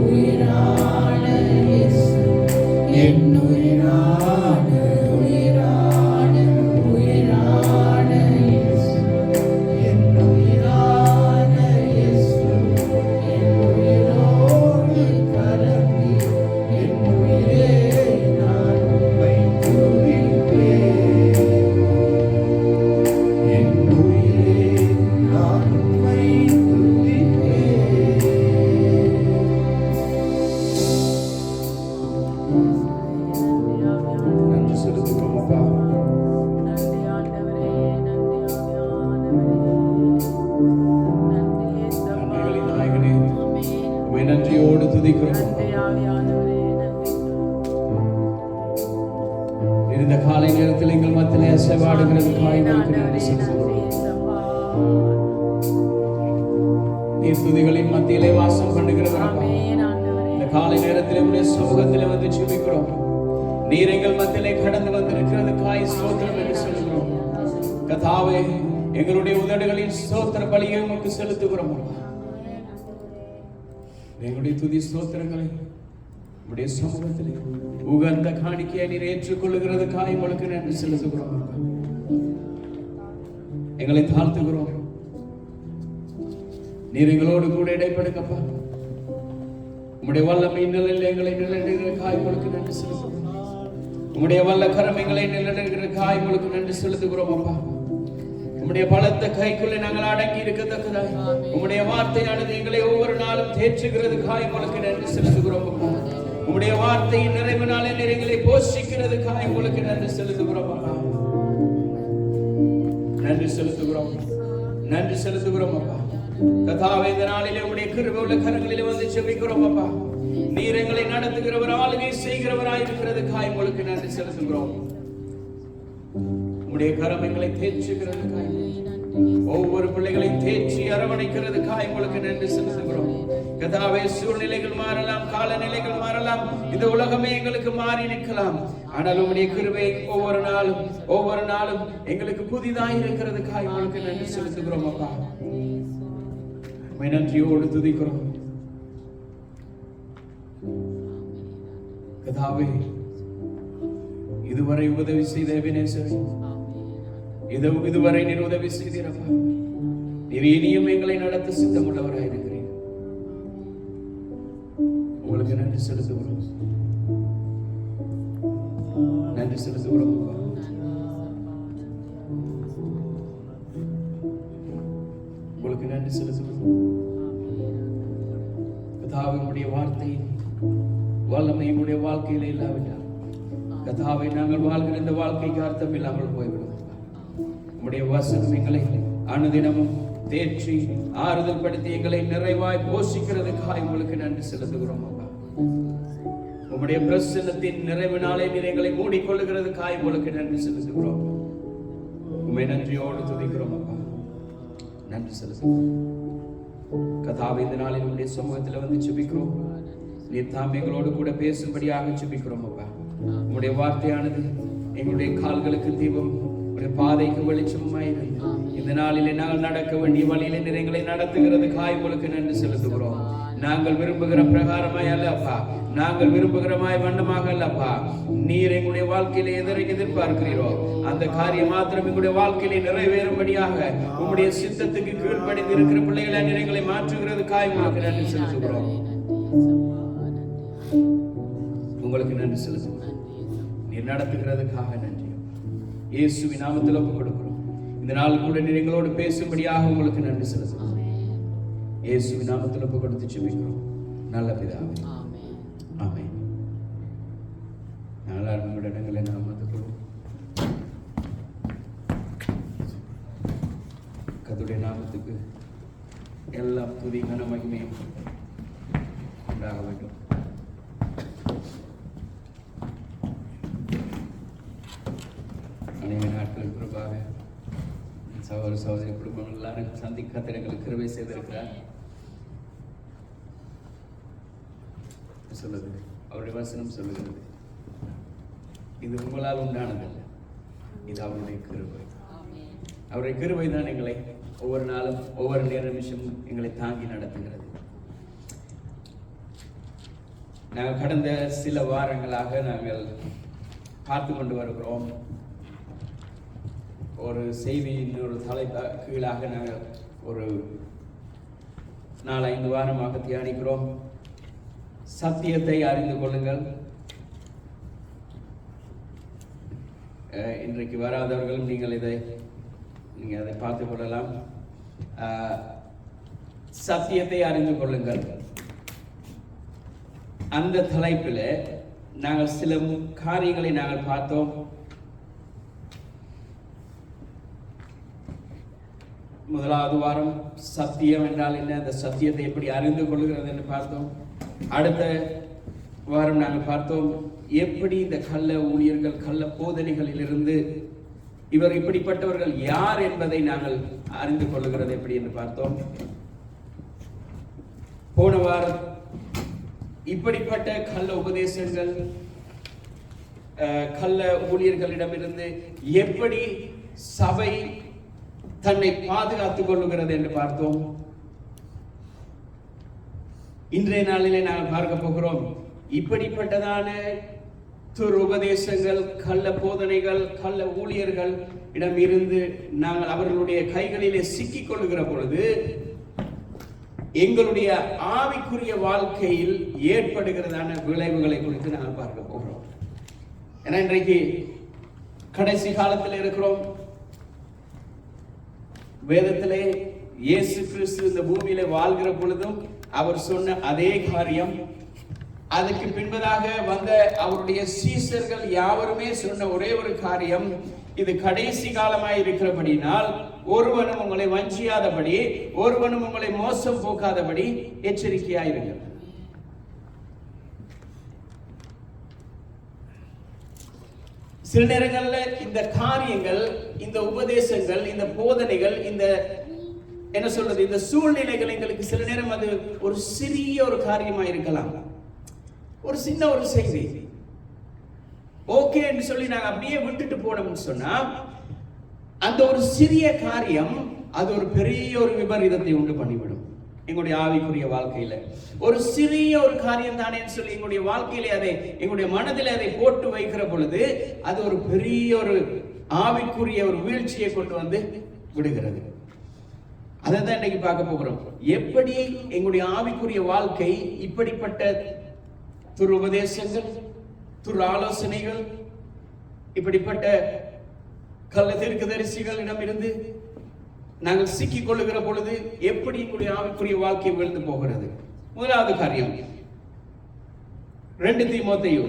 உயிரான இயேசு என் உயிரான உயிரான உயிரான இயேசு என் உயிரான இயேசு என் உயிரோடு கலந்து என் உயிரே நான் உம்மை துதிப்பேன். என் உயிரே நான் உம்மை துதிப்பேன். நன்றி செலுத்துகிறோம் அப்பா. நன்றி ஆண்டவரே, நன்றி ஆவியானவரே. நன்றி இயேசப்பா. நன்றிகளின் நாயகனே ஆமென். உம்மை நன்றியோடு துதிக்கிறோம். நன்றி ஆவியானவரே, நன்றி. இந்த காலை நேரத்தில் எங்கள் மத்தியிலே அசைவாடுகிறதுக்காய் உங்களுக்கு நன்றி ஆண்டவரே, நன்றி செலுத்துகிறோம். இயேசப்பா. நீர் துதிகளின் மத்தியிலே வாசம் பண்ணுகிறவர் அப்பா. ஆமென் ஆண்டவரே. இந்த காலை நேரத்திலே உடைய சமூகத்திலே வந்து ஜெபிக்கிறோம். நீர் எங்கள் மத்தியிலே கடந்து வந்திருக்கிறதுக்காய் ஸ்தோத்திரம் என்று சொல்லுகிறோம். கர்த்தாவே, எங்களுடைய உதடுகளின் ஸ்தோத்திர பலியை உமக்கு செலுத்துகிறோம். எங்களுடைய துதி ஸ்தோத்திரங்களை உடைய சமூகத்திலே உகந்த காணிக்கையை நீர் ஏற்றுக்கொள்ளுகிறதுக்காய் உங்களுக்கு நன்றி செலுத்துகிறோம். எங்களை தாழ்த்துகிறோம். நீர் எங்களோடு கூட இடைப்படுங்கப்பா. உம்முடைய வல்லமை நிலையில் எங்களை நிலைநிறுகிறதுக்காய் உங்களுக்கு நன்றி செலுத்துகிறோம். உம்முடைய வல்ல கரம் எங்களை நிலைநிறுகிறதுக்காய் உங்களுக்கு நன்றி செலுத்துகிறோம் அப்பா. உம்முடைய பலத்த கைக்குள்ளே நாங்கள் அடங்கி இருக்கத்தக்கதாய் உம்முடைய வார்த்தையானது எங்களை ஒவ்வொரு நாளும் தேற்றுகிறதுக்காய் உங்களுக்கு நன்றி செலுத்துகிறோம் அப்பா. உம்முடைய வார்த்தையின் நிறைவினாலே நீர் எங்களை போஷிக்கிறதுக்காய் உங்களுக்கு நன்றி செலுத்துகிறோம் அப்பா. நன்றி செலுத்துகிறோம், நன்றி செலுத்துகிறோம் அப்பா. கர்த்தாவே, இந்த நாளிலே உம்முடைய கிருபை உள்ள கரங்களிலே வந்து ஜெபிக்கிறோம் அப்பா. நீர் எங்களை நடத்துகிறவர், ஆளுகை செய்கிறவராய் இருக்கிறதுக்காய் உங்களுக்கு நன்றி செலுத்துகிறோம். உம்முடைய கரம் எங்களை தேற்றுகிறதுக்காய், ஒவ்வொரு பிள்ளைகளையும் தேற்றி அரவணைக்கிறதுக்காய் உங்களுக்கு நன்றி செலுத்துகிறோம். கர்த்தாவே, சூழ்நிலைகள் மாறலாம், காலநிலைகள் மாறலாம், இந்த உலகமே எங்களுக்கு மாறி நிற்கலாம். ஆனால் உம்முடைய கிருபை ஒவ்வொரு நாளும் எங்களுக்கு புதிதாய் இருக்கிறதுக்காய் உங்களுக்கு நன்றி செலுத்துகிறோம் அப்பா. நன்றியோடு துதிக்கிறோம். கர்த்தாவே, இதுவரை உதவி செய்த எபினேசர், இதுவரை நீர் உதவி செய்தீரப்பா. நீர் இனியும் எங்களை நடத்த சித்தமுள்ளவராய் இருக்கிறீர். உங்களுக்கு நன்றி செலுத்துகிறோம், நன்றி செலுத்துகிறோம் அப்பா. உங்களுக்கு நன்றி செலுத்துகிறோம். கர்த்தாவே, உம்முடைய வார்த்தை வல்லமை எங்களுடைய வாழ்க்கையில இல்லாவிட்டால் கர்த்தாவே, நாங்கள் வாழ்கிற இந்த வாழ்க்கைக்கு அர்த்தம் இல்லாமல் போய்விடும். உம்முடைய வசனம் எங்களை அனுதினமும் தேற்றி ஆறுதல் படுத்தி எங்களை நிறைவாய் போஷிக்கிறதுக்காய் உங்களுக்கு நன்றி செலுத்துகிறோம் அப்பா. உம்முடைய பிரசன்னத்தின் நிறைவினாலே நீர் எங்களை மூடிக்கொள்ளுகிறதுக்காய் உங்களுக்கு நன்றி செலுத்துகிறோம். உம்மை நன்றியோடு துதிக்கிறோம் அப்பா. நன்றி செலுத்துகிறோம். கர்த்தாவே, இந்த நாளில் உம்முடைய சமூகத்தில் வந்து ஜெபிக்கிறோம். நீர் தாம் எங்களோடு கூட பேசும்படியாக ஜெபிக்கிறோம் அப்பா. உம்முடைய வார்த்தையானது எங்களுடைய கால்களுக்கு தீபம், உம்முடைய பாதைக்கு வெளிச்சமாயிரு. இந்த நாளிலே நாங்கள் நடக்க வேண்டிய வழியிலே நீர் எங்களை நடத்துகிறதுக்காய் உங்களுக்கு நன்றி செலுத்துகிறோம். நாங்கள் விரும்புகிற பிரகாரமாய் அல்லப்பா, நாங்கள் விரும்புகிறமாய் வண்ணமாக அல்லப்பா, நீர் எங்களுடைய வாழ்க்கையிலே எதிரை எதிர்பார்க்கிறீரோ அந்த காரியம் மாத்திரம் எங்களுடைய வாழ்க்கையிலே நிறைவேறும்படியாக உம்முடைய சித்தத்துக்கு கீழ்ப்படிந்து இருக்கிற பிள்ளைகளை நீர் எங்களை மாற்றுகிறதுக்காய் உங்களுக்கு நன்றி செலுத்துகிறோம். உங்களுக்கு நன்றி செலுத்துகிறோம். நீர் நடத்துகிறதுக்காக நன்றி. இயேசுவின் நாமத்தில் ஒப்புக் கொடுக்கிறோம். இந்த நாள் கூட நீர் எங்களோடு பேசும்படியாக உங்களுக்கு நன்றி செலுத்துகிறோம். இயேசுவின் நாமத்தில் ஒப்புக் கொடுத்து ஜெபிக்கிறோம் நல்ல பிதாவே, ஆமென். நாளார் உங்களுடைய இடங்களை நாம் வந்துக்கிறோம். கர்த்தருடைய நாமத்துக்கு எல்லா துதி கன மகிமையும் உண்டாக வேண்டும். அனைவரும் நாட்கள் குறிப்பாக சகோதர சகோதரி குடும்பங்கள் எல்லாரும் சந்திக்க எங்களுக்கு கிருபை செய்திருக்கிறார். சொல்லுது அவருடைய வசனம் சொல்லுகிறது, இது உங்களால் உண்டானதல்ல, இது அவருடைய கிருபை. அவருடைய கிருபை தான் எங்களை ஒவ்வொரு நாளும் ஒவ்வொரு நிமிஷமும் எங்களை தாங்கி நடத்துகிறது. நாங்கள் கடந்த சில வாரங்களாக நாங்கள் பார்த்து கொண்டு வருகிறோம். ஒரு செய்தியின் ஒரு தலைப்பு கீழாக நாங்கள் ஒரு 4-5 வாரமாக தியானிக்கிறோம். சத்தியத்தை அறிந்து கொள்ளுங்கள். இன்றைக்கு வராதவர்களும் நீங்கள் அதை பார்த்துக் கொள்ளலாம். சத்தியத்தை அறிந்து கொள்ளுங்கள். அந்த தலைப்பில் நாங்கள் சில காரியங்களை நாங்கள் பார்த்தோம். முதலாவது வாரம் சத்தியம் என்றால் என்ன, அந்த சத்தியத்தை எப்படி அறிந்து கொள்ளுகிறது என்று பார்த்தோம். அடுத்த வாரம் நாங்கள் பார்த்தோம் எப்படி இந்த கள்ள ஊழியர்கள், கள்ள போதனைகளிலிருந்து இவர் இப்படிப்பட்டவர்கள் யார் என்பதை நாங்கள் அறிந்து கொள்ளுகிறது எப்படி என்று பார்த்தோம். போன வாரம் இப்படிப்பட்ட கள்ள உபதேசங்கள் கள்ள ஊழியர்களிடமிருந்து எப்படி சபை தன்னை பாதுகாத்துக் கொள்ளுகிறது என்று பார்த்தோம். இன்றைய நாளிலே நாங்கள் பார்க்க போகிறோம். இப்படிப்பட்டதான உபதேசங்கள், கள்ள போதனைகள், கள்ள ஊழியர்கள் இடமிருந்து நாங்கள் அவர்களுடைய கைகளிலே சிக்கிக் கொள்ளுகிற பொழுது எங்களுடைய ஆவிக்குரிய வாழ்க்கையில் ஏற்படுகிறதான விளைவுகளை குறித்து நாங்கள் பார்க்க போகிறோம். ஏன்னா இன்றைக்கு கடைசி காலத்தில் இருக்கிறோம். வேதத்திலே இயேசு கிறிஸ்து இந்த பூமியில வாழ்கிற பொழுதும் அவர் சொன்ன அதே காரியம், அதுக்கு பின்பதாக வந்த அவருடைய சீசர்கள் யாவருமே சொன்ன ஒரே ஒரு காரியம், இது கடைசி காலமாய் இருக்கிறபடினால் ஒருவனும் உங்களை வஞ்சியாதபடி, ஒருவனும் உங்களை மோசம் போக்காதபடி எச்சரிக்கையாயிருங்கள். சில நேரங்கள்ல இந்த காரியங்கள், இந்த உபதேசங்கள், இந்த போதனைகள், இந்த என்ன சொல்றது, இந்த சூழ்நிலைகள் எங்களுக்கு சில நேரம் அது ஒரு சிறிய ஒரு காரியமா இருக்கலாம், ஒரு சின்ன ஒரு செய்தி ஓகே என்று சொல்லி நாங்க அப்படியே விட்டுட்டு போனோம்னு சொன்னா அந்த ஒரு சிறிய காரியம் அது ஒரு பெரிய ஒரு விபரீதத்தை உண்டு பண்ணிவிடும் எங்களுடைய ஆவிக்குரிய வாழ்க்கையில. ஒரு சிறிய ஒரு காரியம் தானே சொல்லி எங்களுடைய வாழ்க்கையில அதை, எங்களுடைய மனதில் அதை போட்டு வைக்கிற பொழுது அது ஒரு பெரிய ஒரு ஆவிக்குரிய ஒரு வீழ்ச்சியை கொண்டு வந்து விடுகிறது. அதை தான் இன்னைக்கு பார்க்க போகிறோம். எப்படி எங்களுடைய ஆவிக்குரிய வாழ்க்கை இப்படிப்பட்ட துரு உபதேசங்கள், துரு ஆலோசனைகள், இப்படிப்பட்ட கள்ள தீர்க்கதரிசிகளிடம் இருந்து நாங்கள் சிக்கிக் கொள்ளுகிற பொழுது எப்படி எங்களுடைய ஆவிக்குரிய வாழ்க்கை விழுந்து போகிறது. முதலாவது காரியம் 2 தீமோத்தேயு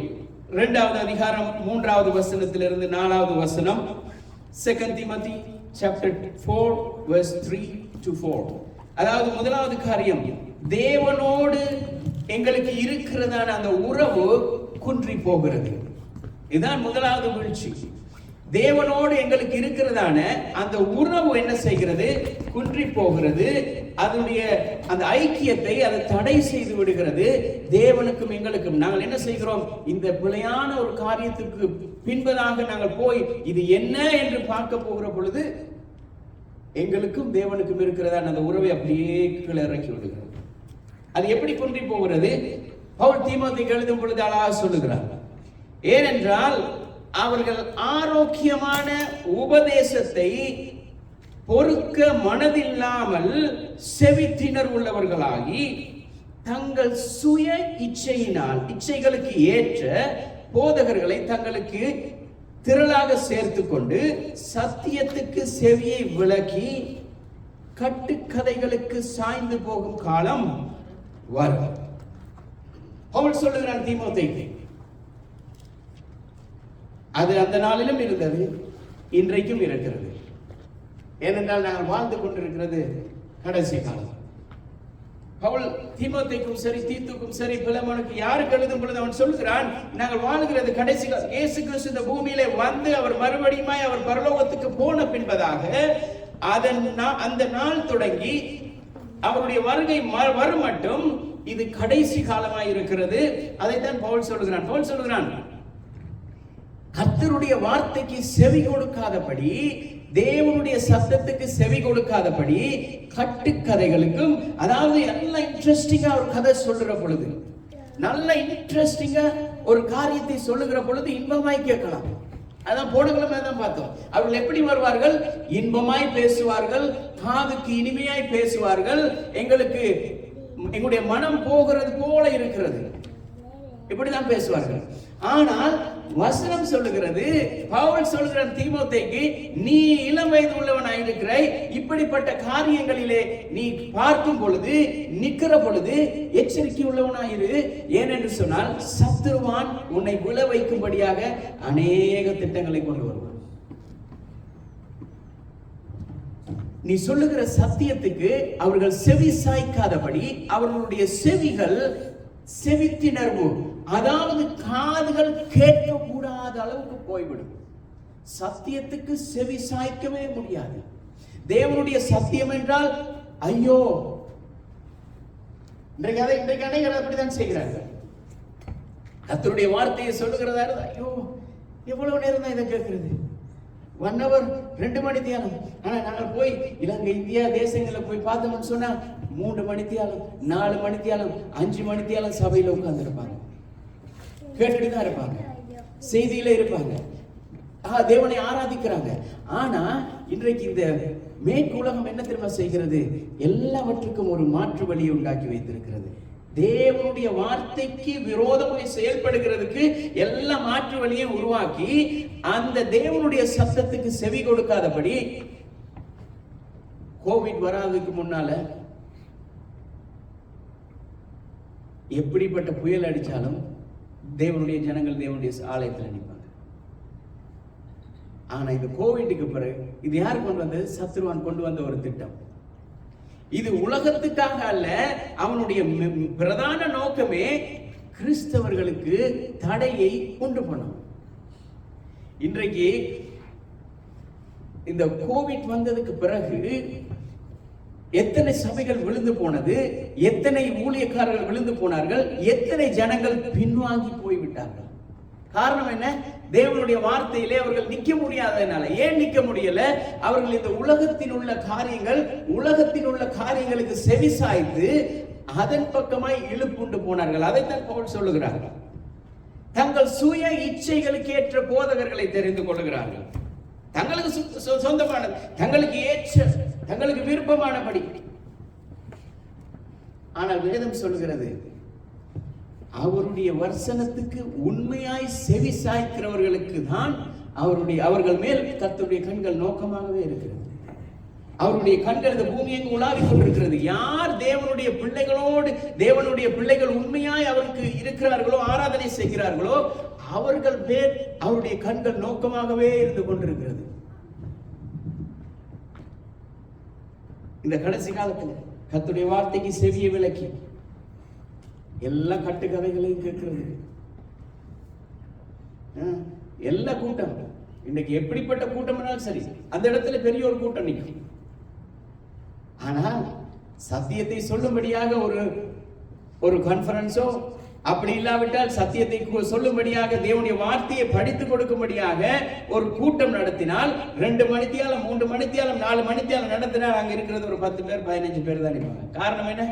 2வது அதிகாரம் 3வது வசனத்திலிருந்து 4வது வசனம். 2 Timothy chapter 4 verse 3 to 4. அதாவது முதலாவது காரியம், தேவனோடு எங்களுக்கு இருக்கிறதான அந்த உறவு குன்றி போகிறது. இதுதான் முதலாவது வீழ்ச்சி. தேவனோடு எங்களுக்கு இருக்கிறதான அந்த உறவு என்ன செய்கிறது, குன்றி போகிறது. அதனுடைய அந்த ஐக்கியத்தை அதை தடை செய்து விடுகிறது. தேவனுக்கும் எங்களுக்கும் நாங்கள் என்ன செய்கிறோம், இந்த பிழையான ஒரு காரியத்துக்கு பின்பதாக நாங்கள் போய் இது என்ன என்று பார்க்க போகிற பொழுது எங்களுக்கும் தேவனுக்கும் இருக்கிறதான அந்த உறவை அப்படியே கீழே இறக்கி விடுகிறது. அது எப்படி குன்றி போகிறது? பவுல் தீமோத்தேயுக்கு எழுதும் பொழுது அழகாக சொல்லுகிறார். ஏனென்றால் அவர்கள் ஆரோக்கியமான உபதேசத்தை பொறுக்க மனதில்லாமல் செவித்திணர் உள்ளவர்களாகி தங்கள் சுய இச்சைகளுக்கு ஏற்ற போதகர்களை தங்களுக்கு திரளாக சேர்த்து கொண்டு சத்தியத்துக்கு செவியை விலக்கி கட்டுக்கதைகளுக்கு சாய்ந்து போகும் காலம் வரும். பவுல் சொல்லுகிறான் தீமோத்தேயுக்கு, அது அந்த நாளிலும் இருந்தது, இன்றைக்கும் இருக்கிறது. ஏனென்றால் நாங்கள் வாழ்ந்து கொண்டிருக்கிறது கடைசி காலம். பவுல் தீமோத்தேயுக்கும் சரி, தீத்துக்கும் சரி, பிலமோனுக்கு யாருக்கு எழுதும் பொழுது அவன் சொல்கிறான், நாங்கள் வாழ்கிறது கடைசி காலம். இயேசு கிறிஸ்து இந்த பூமியிலே வந்து அவர் மறுபடியும் அவர் பரலோகத்துக்கு போன பின்பதாக அந்த நாள் தொடங்கி அவருடைய வருகை வரும் மட்டும் இது கடைசி காலமாய் இருக்கிறது. அதைத்தான் பவுல் சொல்லுகிறான். பவுல் சொல்லுகிறான், கர்த்தருடைய வார்த்தைக்கு செவி கொடுக்காதபடி, தேவனுடைய சத்தத்துக்கு செவி கொடுக்காதபடி கட்டுக்கதைகளுக்கும், அதாவது எல்லாம் இன்ட்ரெஸ்டிங்கா ஒரு கதை சொல்லுற பொழுது, நல்ல இன்ட்ரெஸ்டிங்கா ஒரு காரியத்தை சொல்லுகிற பொழுது இன்பமாய் கேட்கலாம். அதான் போன கிழமை தான் பார்த்தோம். அவர்கள் எப்படி வருவார்கள், இன்பமாய் பேசுவார்கள், காதுக்கு இனிமையாய் பேசுவார்கள், எங்களுக்கு எங்களுடைய மனம் போகிறது போல இருக்கிறது, இப்படிதான் பேசுவார்கள். ஆனால் வசனம் சொல்லுகிறது, பவுல் சொல்லுகிறான் தீமோத்தேயுக்கு, நீ இளம் வயது உள்ளவனாய் இருக்கிறாய், இப்படிப்பட்ட காரியங்களிலே நீ பார்க்கும் பொழுது, நிற்கிற பொழுது எச்சரிக்கை உள்ளவனாயிரு. ஏனென்று சொன்னால் சத்துருவான் உன்னை விழ வைக்கும்படியாக அநேக திட்டங்களை கொண்டு வருவான். நீ சொல்லுகிற சத்தியத்துக்கு அவர்கள் செவி சாய்க்காதபடி அவர்களுடைய செவிகள் செவித்திணர்வு, அதாவது காதுகள் கேட்க கூடாத அளவுக்கு போய்விடும். சத்தியத்துக்கு செவி சாய்க்கவே முடியாது. தேவனுடைய சத்தியம் என்றால் ஐயோ, இன்றைக்கு அனைவரும் அப்படித்தான் செய்கிறார்கள். கர்த்தருடைய வார்த்தையை சொல்லுகிறதா, ஐயோ எவ்வளவு நேரம் தான் இதை கேட்கறது? 1 hour 2 மணி தியானம். ஆனா நாங்கள் போய் இலங்கை இந்தியா தேசங்களை போய் பார்த்தோம்னு சொன்னா 3 மணி தியானம், 4 மணி தியானம், 5 மணி தியானம் சபையில உட்கார்ந்து இருப்பாங்க, கேட்டுட்டு தான் இருப்பாங்க, செய்தியில இருப்பாங்க, தேவனை ஆராதிக்கிறாங்க. ஆனா இன்றைக்கு இந்த மேற்குலகம் என்ன தெரியுமா செய்கிறது? எல்லாவற்றுக்கும் ஒரு மாற்று வழியை உண்டாக்கி வைத்திருக்கிறது. தேவனுடைய வார்த்தைக்கு விரோதமாய் செயல்படுகிறதுக்கு எல்லா மாற்று வழியை உருவாக்கி அந்த தேவனுடைய சத்தத்துக்கு செவி கொடுக்காதபடி, கோவிட் வராதுக்கு முன்னால எப்படிப்பட்ட புயல் அடிச்சாலும் தேவனுடைய ஜனங்கள் தேவனுடைய ஆலயத்தில் நிற்பாங்க. ஆனா இந்த கோவிட்டுக்கு பிறகு இது யார் கொண்டு வந்தது? சத்ருவான் கொண்டு வந்த ஒரு திட்டம். இது உலகத்துக்காக அல்ல, அவனுடைய பிரதான நோக்கமே கிறிஸ்தவர்களுக்கு தடையை உண்டு பண்ணும். இன்றைக்கு இந்த கோவிட் வந்ததுக்கு பிறகு எத்தனை சபைகள் விழுந்து போனது, எத்தனை ஊழியக்காரர்கள் விழுந்து போனார்கள், எத்தனை ஜனங்கள் பின்வாங்கி போய்விட்டார்கள். காரணம் என்ன? தேவனுடைய வார்த்தையிலே அவர்கள் நிற்க முடியாததுனால. ஏன் நிற்க முடியல? அவர்கள் இந்த உலகத்தில் உள்ள காரியங்களுக்கு செவி சாய்த்து அதன் பக்கமாய் இழுப்புண்டு போனார்கள். அதைத்தான் பவுல் சொல்லுகிறார்கள். தங்கள் சுய இச்சைகளுக்கு ஏற்ற போதகர்களை தெரிந்து கொள்ளுகிறார்கள். தங்களுக்கு சொந்தமானது, தங்களுக்கு ஏற்ற, தங்களுக்கு விருப்பமானபடி. ஆனால் வேதம் சொல்லுகிறது, அவருடைய வசனத்துக்கு உண்மையாய் செவி சாய்க்கிறவர்களுக்கு தான் அவர்கள் மேல் கர்த்தருடைய கண்கள் நோக்கமாகவே இருக்கிறது. அவருடைய கண்கள் இந்த பூமி எங்கு உலாவிக் கொண்டிருக்கிறது. யார் தேவனுடைய பிள்ளைகள் உண்மையாய் அவருக்கு இருக்கிறார்களோ, ஆராதனை செய்கிறார்களோ, அவர்கள் மேல் அவருடைய கண்கள் நோக்கமாகவே இருந்து கொண்டிருக்கிறது. இந்த கடைசி காலத்தில் கர்த்தருடைய வார்த்தைக்கு செவியை விலக்கி எல்லா கட்டுக்கதைகளையும் கேட்கிறது. எல்லா கூட்டம் இன்னைக்கு எப்படிப்பட்ட கூட்டம் சரி, அந்த இடத்துல பெரிய ஒரு கூட்டம் நிற்கும். ஆனால் சத்தியத்தை சொல்லும்படியாக ஒரு கான்ஃபரன்ஸோ, அப்படி இல்லாவிட்டால் சத்தியத்தை சொல்லும்படியாக தேவனுடைய வார்த்தையை படித்து கொடுக்கும்படியாக ஒரு கூட்டம் நடத்தினால் 2 மணித்தியாலம் 3 மணித்தியாலம் 4 மணித்தியாலம் நடத்தினால் அங்க இருக்கிறது ஒரு 10 பேர் 15 பேர் தான் நிற்பாங்க. காரணம் என்ன?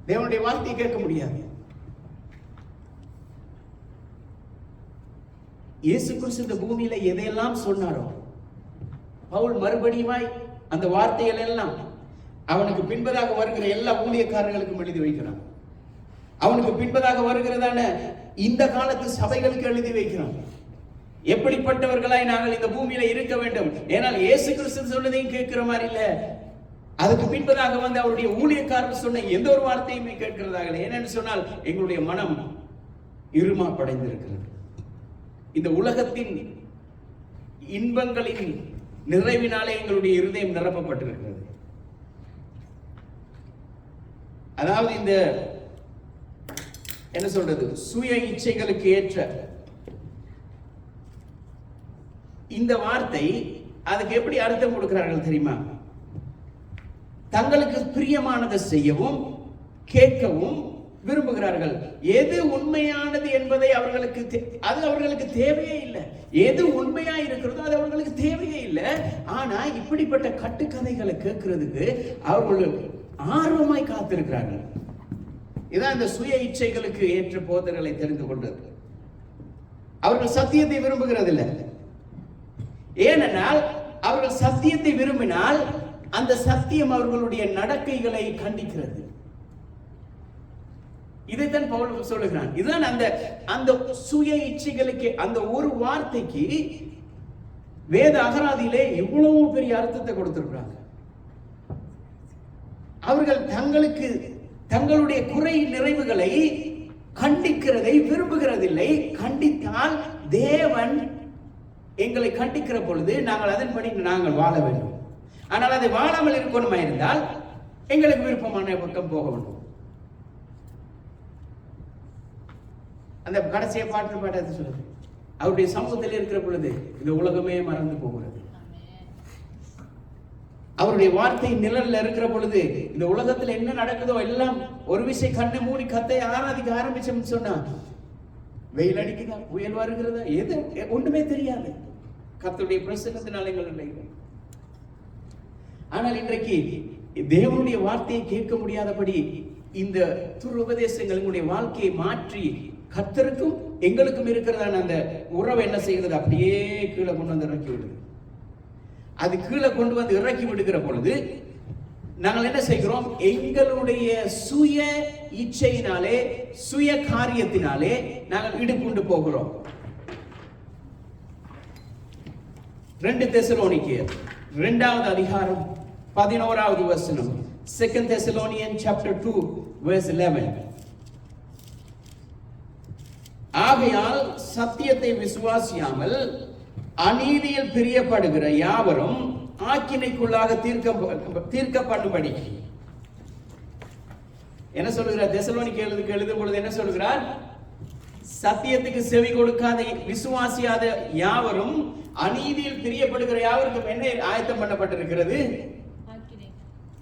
தேவனுடைய வார்த்தையை கேட்க முடியாது. இயேசு கிறிஸ்து இந்த பூமியில எதையெல்லாம் சொன்னாரோ, பவுல் மறுபடியுமாய் அந்த வார்த்தைகள் எல்லாம் அவனுக்கு பின்பதாக வருகிற எல்லா ஊழியக்காரர்களுக்கும் எழுதி வைக்கிறான். அவனுக்கு பின்பதாக வருகிறதான இந்த காலத்து சபைகளுக்கு எழுதி வைக்கிறான். எப்படிப்பட்டவர்களாய் நாங்கள் இந்த பூமியில இருக்க வேண்டும். ஏனால் இயேசு கிறிஸ்து சொன்னதையும் கேட்கிற மாதிரி இல்ல, அதுக்கு பின்பதாக வந்து அவருடைய ஊழியக்காரர் சொன்ன எந்த ஒரு வார்த்தையுமே கேட்கிறதாக இல்லை. ஏனென்று சொன்னால் எங்களுடைய மனம் இருமா படைந்திருக்கிறது. இந்த உலகத்தின் இன்பங்களின் நிறைவினாலே எங்களுடைய இருதயம் நிரப்பப்பட்டிருக்கிறது. அதாவது இந்த என்ன சொல்றது, சுய இச்சைகளுக்கு ஏற்ற இந்த வார்த்தை, அதுக்கு எப்படி அர்த்தம் கொடுக்கிறார்கள் தெரியுமா? தங்களுக்கு பிரியமானதை செய்யவும் கேட்கவும் விரும்புகிறார்கள். எது உண்மையானது என்பதை அவர்களுக்கு தேவையே இல்லை. எது உண்மையா இருக்கிறதோ அது அவர்களுக்கு தேவையே இல்லை. ஆனா இப்படிப்பட்ட கட்டுக்கதைகளை கேட்கிறதுக்கு அவர்கள் ஆர்வமாய் காத்திருக்கிறார்கள். இதான் இந்த சுய இச்சைகளுக்கு ஏற்ற போதர்களை தெரிந்து கொண்டது. அவர்கள் சத்தியத்தை விரும்புகிறதில்லை. ஏனென்றால் அவர்கள் சத்தியத்தை விரும்பினால் அந்த சத்தியம் அவர்களுடைய நடக்கைகளை கண்டிக்கிறது. இதைத்தான் பவுல் சொல்லுகிறான். இதுதான் அந்த சுய இச்சைகளுக்கு அந்த ஒரு வார்த்தைக்கு வேத அகராதியிலே இவ்வளவு பெரிய அர்த்தத்தை கொடுத்திருக்கிறாங்க. அவர்கள் தங்களுடைய குறை நிறைவுகளை கண்டிக்கிறதை விரும்புகிறதில்லை. கண்டித்தால் தேவன் எங்களை கண்டிக்கிற பொழுது நாங்கள் அதன்படி நாங்கள் வாழ வேண்டும். ஆனால் அதை வாழாமல் இருக்கணுமா இருந்தால் எங்களுக்கு விருப்பமான பக்கம் போக வேண்டும். அந்த கடைசியை பாட்டு சொல்லுது, அவருடைய சமூகத்தில் இருக்கிற பொழுது இந்த உலகமே மறந்து போகிறது. அவருடைய வார்த்தை நிழல்ல இருக்கிற பொழுது இந்த உலகத்துல என்ன நடக்குதோ எல்லாம் ஒரு விஷயம் கண்ணை மூடி கத்தை ஆராதிக்க ஆரம்பிச்சோம்னு சொன்னா வெயில் அடிக்குதா, புயல் வருகிறதா, எது ஒன்றுமே தெரியாது. கர்த்தருடைய பிரசன்னத்தினால எங்கள் நிலைகள். ஆனால் இன்றைக்கு தேவனுடைய வார்த்தையை கேட்க முடியாதபடி இந்த துருபதேசங்கள் எங்களுடைய வாழ்க்கையை மாற்றி கர்த்தருக்கும் எங்களுக்கும் இருக்கிறதான அந்த உறவை என்ன செய்கிறது, அப்படியே கீழே கொண்டு வந்து இறக்கி விடுது. அது கீழே கொண்டு வந்து இறக்கி விடுகிற பொழுது நாங்கள் என்ன செய்கிறோம், எங்களுடைய சுய இச்சையினாலே சுய காரியத்தினாலே நாங்கள் இடுப்புண்டு போகிறோம். 2 தெசலோனிக்கேயர் 2வது அதிகாரம் 11வது வசனம். 2 Thessalonians chapter 2 verse 11. ஆகையால் சத்தியத்தை விசுவாசியாமல் அநீதியில் பிரியப்படுகிற யாவரும் ஆக்கினைக்குள்ளாக தீர்க்கப்படும்படி என்ன சொல்லுகிறார்? தெசலோனிக்கேயருக்கு எழுதும் பொழுது என்ன சொல்கிறார்? சத்தியத்துக்கு செவி கொடுக்காத விசுவாசியாத யாவரும் அநீதியில் பிரியப்படுகிற யாவருக்கும் என்ன ஆயத்தம் பண்ணப்பட்டிருக்கிறது?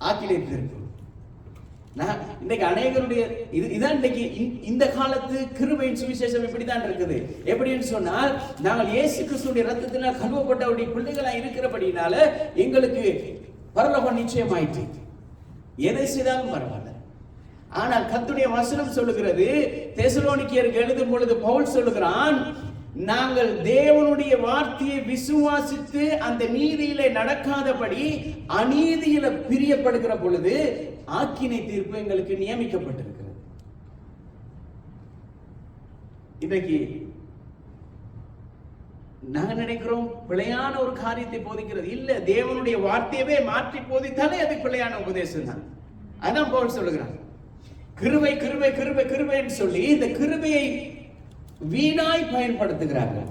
ஆக்கினை தீர்ப்பு. இன்னைக்கு அநேகருடைய இதான் இன்னைக்கு இந்த காலத்து கிருபையின் சுவிசேஷம் இப்படித்தான் இருக்குது. எப்படின்னு சொன்னால், நாங்கள் இயேசு கிறிஸ்துவின் ரத்தத்தினால் கழுவப்பட்டவருடைய பிள்ளைகளா இருக்கிறபடினால எங்களுக்கு பரலோகம் நிச்சயமாயிற்று. எதை செய்தாலும் பரவாயில்ல. ஆனால் கர்த்தருடைய வசனம் சொல்லுகிறது, தெசலோனிக்கேயருக்கு எழுதும் பொழுது பவுல் சொல்லுகிறான், நாங்கள் தேவனுடைய வார்த்தையை விசுவாசித்து அந்த நீதியிலே நடக்காதபடி அநீதியில பிரியப்படுகிற பொழுது ஆக்கினை தீர்ப்பு எங்களுக்கு நியமிக்கப்பட்டிருக்கிறது. இன்றைக்கு நாங்க நினைக்கிறோம் பிழையான ஒரு காரியத்தை போதிக்கிறது இல்ல, தேவனுடைய வார்த்தையவே மாற்றி போதித்தாலே அது பிழையான உபதேசம் தான். அதான் பவுல் சொல்லுகிறான், கிருபை கிருபை கிருபை கிருபைன்னு சொல்லி இந்த கிருபையை வீணாய் பயன்படுத்துகிறார்கள்.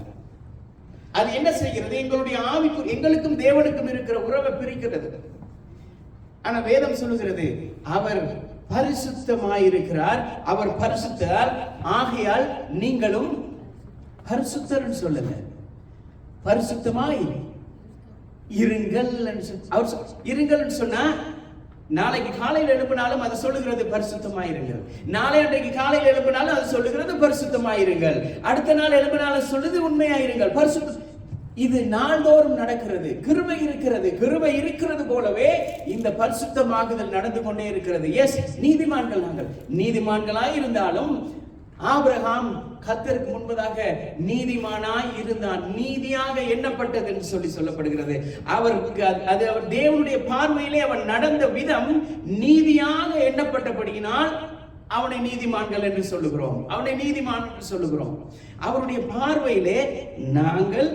அது என்ன செய்கிறது? எங்களுடைய ஆவிக்கும் எங்களுக்கும் தேவனுக்கும் இருக்கிற உறவை பிரிக்கிறது. ஆனா வேதம் சொல்லுகிறது, அவர் பரிசுத்தமாயிருக்கிறார், அவர் பரிசுத்தர், ஆகையால் நீங்களும் பரிசுத்தர் சொல்லுங்க. பரிசுத்தமாய் இருங்கள். இருங்கள் சொன்னா நாளைக்கு காலையில் எழுப்பினாலும் அது சொல்லுகிறது பரிசுத்தமாயிருங்கள். நாளை அன்றைக்கு காலையில் எழுப்பினாலும் அது சொல்லுகிறது பரிசுத்தமாயிருங்கள். அடுத்த நாள் எழுப்பினாலும் சொல்லுது உண்மையாயிருங்கள். பரிசுத்த இது நாள்தோறும் நடக்கிறது. கிருபை இருக்கிறது. கிருபை இருக்கிறது போலவே இந்த பரிசுத்தமாகுதல் நடந்து கொண்டே இருக்கிறது. எஸ், நீதிமான்கள் நாங்கள். நீதிமான்களாய் இருந்தாலும் ஆபிரகாம் கர்த்தருக்கு முன்பதாக நீதிமானாய் இருந்தான். நீதியாக எண்ணப்பட்டது என்று சொல்லப்படுகிறது. அவருக்கு அது அவர் தேவனுடைய பார்வையிலே அவன் நடந்த விதம் நீதியாக எண்ணப்பட்டபடியினால் அவனை நீதிமான்கள் என்று சொல்லுகிறோம். அவனை நீதிமான் என்று சொல்லுகிறோம். அவருடைய பார்வையிலே நாங்கள்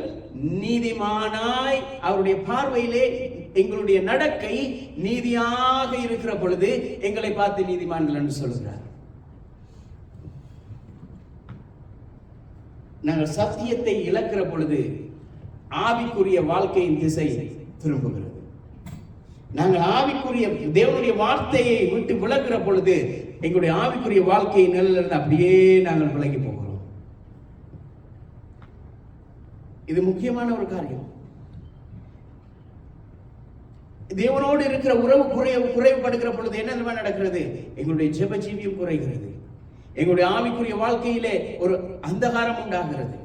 நீதிமானாய், அவருடைய பார்வையிலே எங்களுடைய நடக்கை நீதியாக இருக்கிற பொழுது எங்களை பார்த்து நீதிமான்கள் என்று சொல்லுகிறார். நாங்கள் சத்தியத்தை இழக்கிற பொழுது ஆவிக்குரிய வாழ்க்கையின் திசை திரும்புகிறது. நாங்கள் ஆவிக்குரிய தேவனுடைய வார்த்தையை விட்டு விலகுற பொழுது எங்களுடைய ஆவிக்குரிய வாழ்க்கையின் நிலையிலிருந்து அப்படியே நாங்கள் விலகி போகிறோம். இது முக்கியமான ஒரு காரியம். தேவனோடு இருக்கிற உறவு குறைவுபடுகிற பொழுது என்ன நடக்கிறது? எங்களுடைய ஜெப ஜீவியம் குறைகிறது. எங்களுடைய ஆவிக்குரிய வாழ்க்கையிலே ஒரு அந்தகாரம் உண்டாகிறது.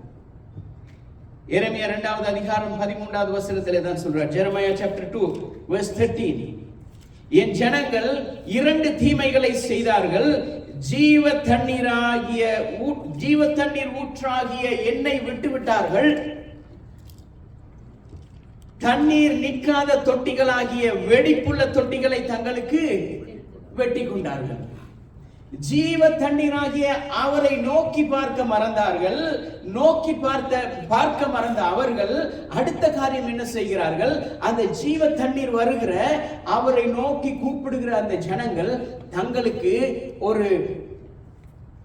எரேமியா 2வது அதிகாரம் 13வது வசனத்திலே தான் சொல்றார். Jeremiah chapter 2 verse 13. என் ஜனங்கள் 2 தீமைகளை செய்தார்கள். ஜீவ தண்ணீர் ஊற்றாகிய என்னை விட்டு விட்டார்கள். தண்ணீர் நிற்காத தொட்டிகளாகிய வெடிப்புள்ள தொட்டிகளை தங்களுக்கு வெட்டி கொண்டார்கள். ஜீவ தண்ணீராகிய அவரை நோக்கி பார்க்க மறந்தார்கள். நோக்கி பார்க்க மறந்த அவர்கள் அடுத்த காரியம் என்ன செய்கிறார்கள்? அந்த ஜீவ தண்ணீர் வருகிற அவரை நோக்கி கூப்பிடுகிற அந்த ஜனங்கள் தங்களுக்கு ஒரு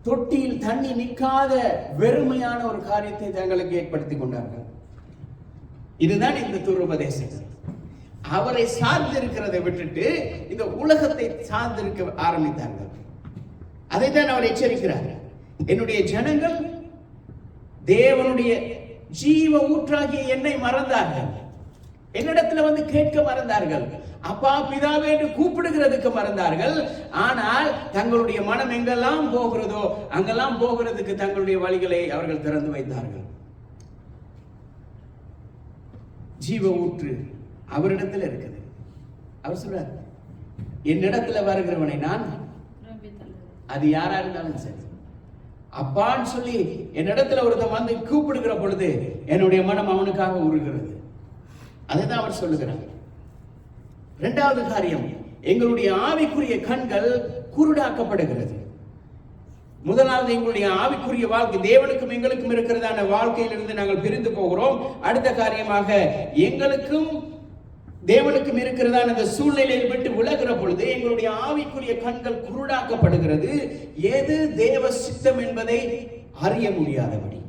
தொட்டியில் தண்ணி நிற்காத வெறுமையான ஒரு காரியத்தை தங்களுக்கு ஏற்படுத்தி கொண்டார்கள். இதுதான் இந்த துருபதேசம். அவரை சார்ந்திருக்கிறதை விட்டுட்டு இந்த உலகத்தை சார்ந்திருக்க ஆரம்பித்தார்கள். அதைத்தான் அவர் எச்சரிக்கிறார். என்னுடைய ஜனங்கள் தேவனுடைய ஜீவ ஊற்றாகிய என்னை மறந்தார்கள். என்னிடத்துல வந்து கேட்க மறந்தார்கள், அப்பா பிதாவே என்று கூப்பிடுகிறதுக்கு மறந்தார்கள். ஆனால் தங்களுடைய மனம் எங்கெல்லாம் போகிறதோ அங்கெல்லாம் போகிறதுக்கு தங்களுடைய வழிகளை அவர்கள் திறந்து வைத்தார்கள். ஜீவ ஊற்று அவரிடத்துல இருக்குது. அவர் சொல்றார், என்னிடத்துல வருகிறவனை நான், அது யாரா இருந்தாலும் சரி, அப்பான்னு சொல்லி என்னிடத்துல ஒருத்தன் வந்து கூப்பிடுகிற பொழுது என்னுடைய மனம் அவனுக்காக உருகிறது. அதுதான் அவர் சொல்லுகிறார். இரண்டாவது காரியம், எங்களுடைய ஆவிக்குரிய கண்கள் குருடாக்கப்படுகிறது. முதலாவது, எங்களுடைய ஆவிக்குரிய வாழ்க்கை தேவனுக்கும் எங்களுக்கும் இருக்கிறதான வாழ்க்கையிலிருந்து நாங்கள் பிரிந்து போகிறோம். அடுத்த காரியமாக, எங்களுக்கும் தேவனுக்கும் இருக்கிறதான அந்த சூழ்நிலையை விட்டு விலகிற பொழுது எங்களுடைய ஆவிக்குரிய கண்கள் குருடாக்கப்படுகிறது. எது தேவ சித்தம் என்பதை அறிய முடியாதபடி,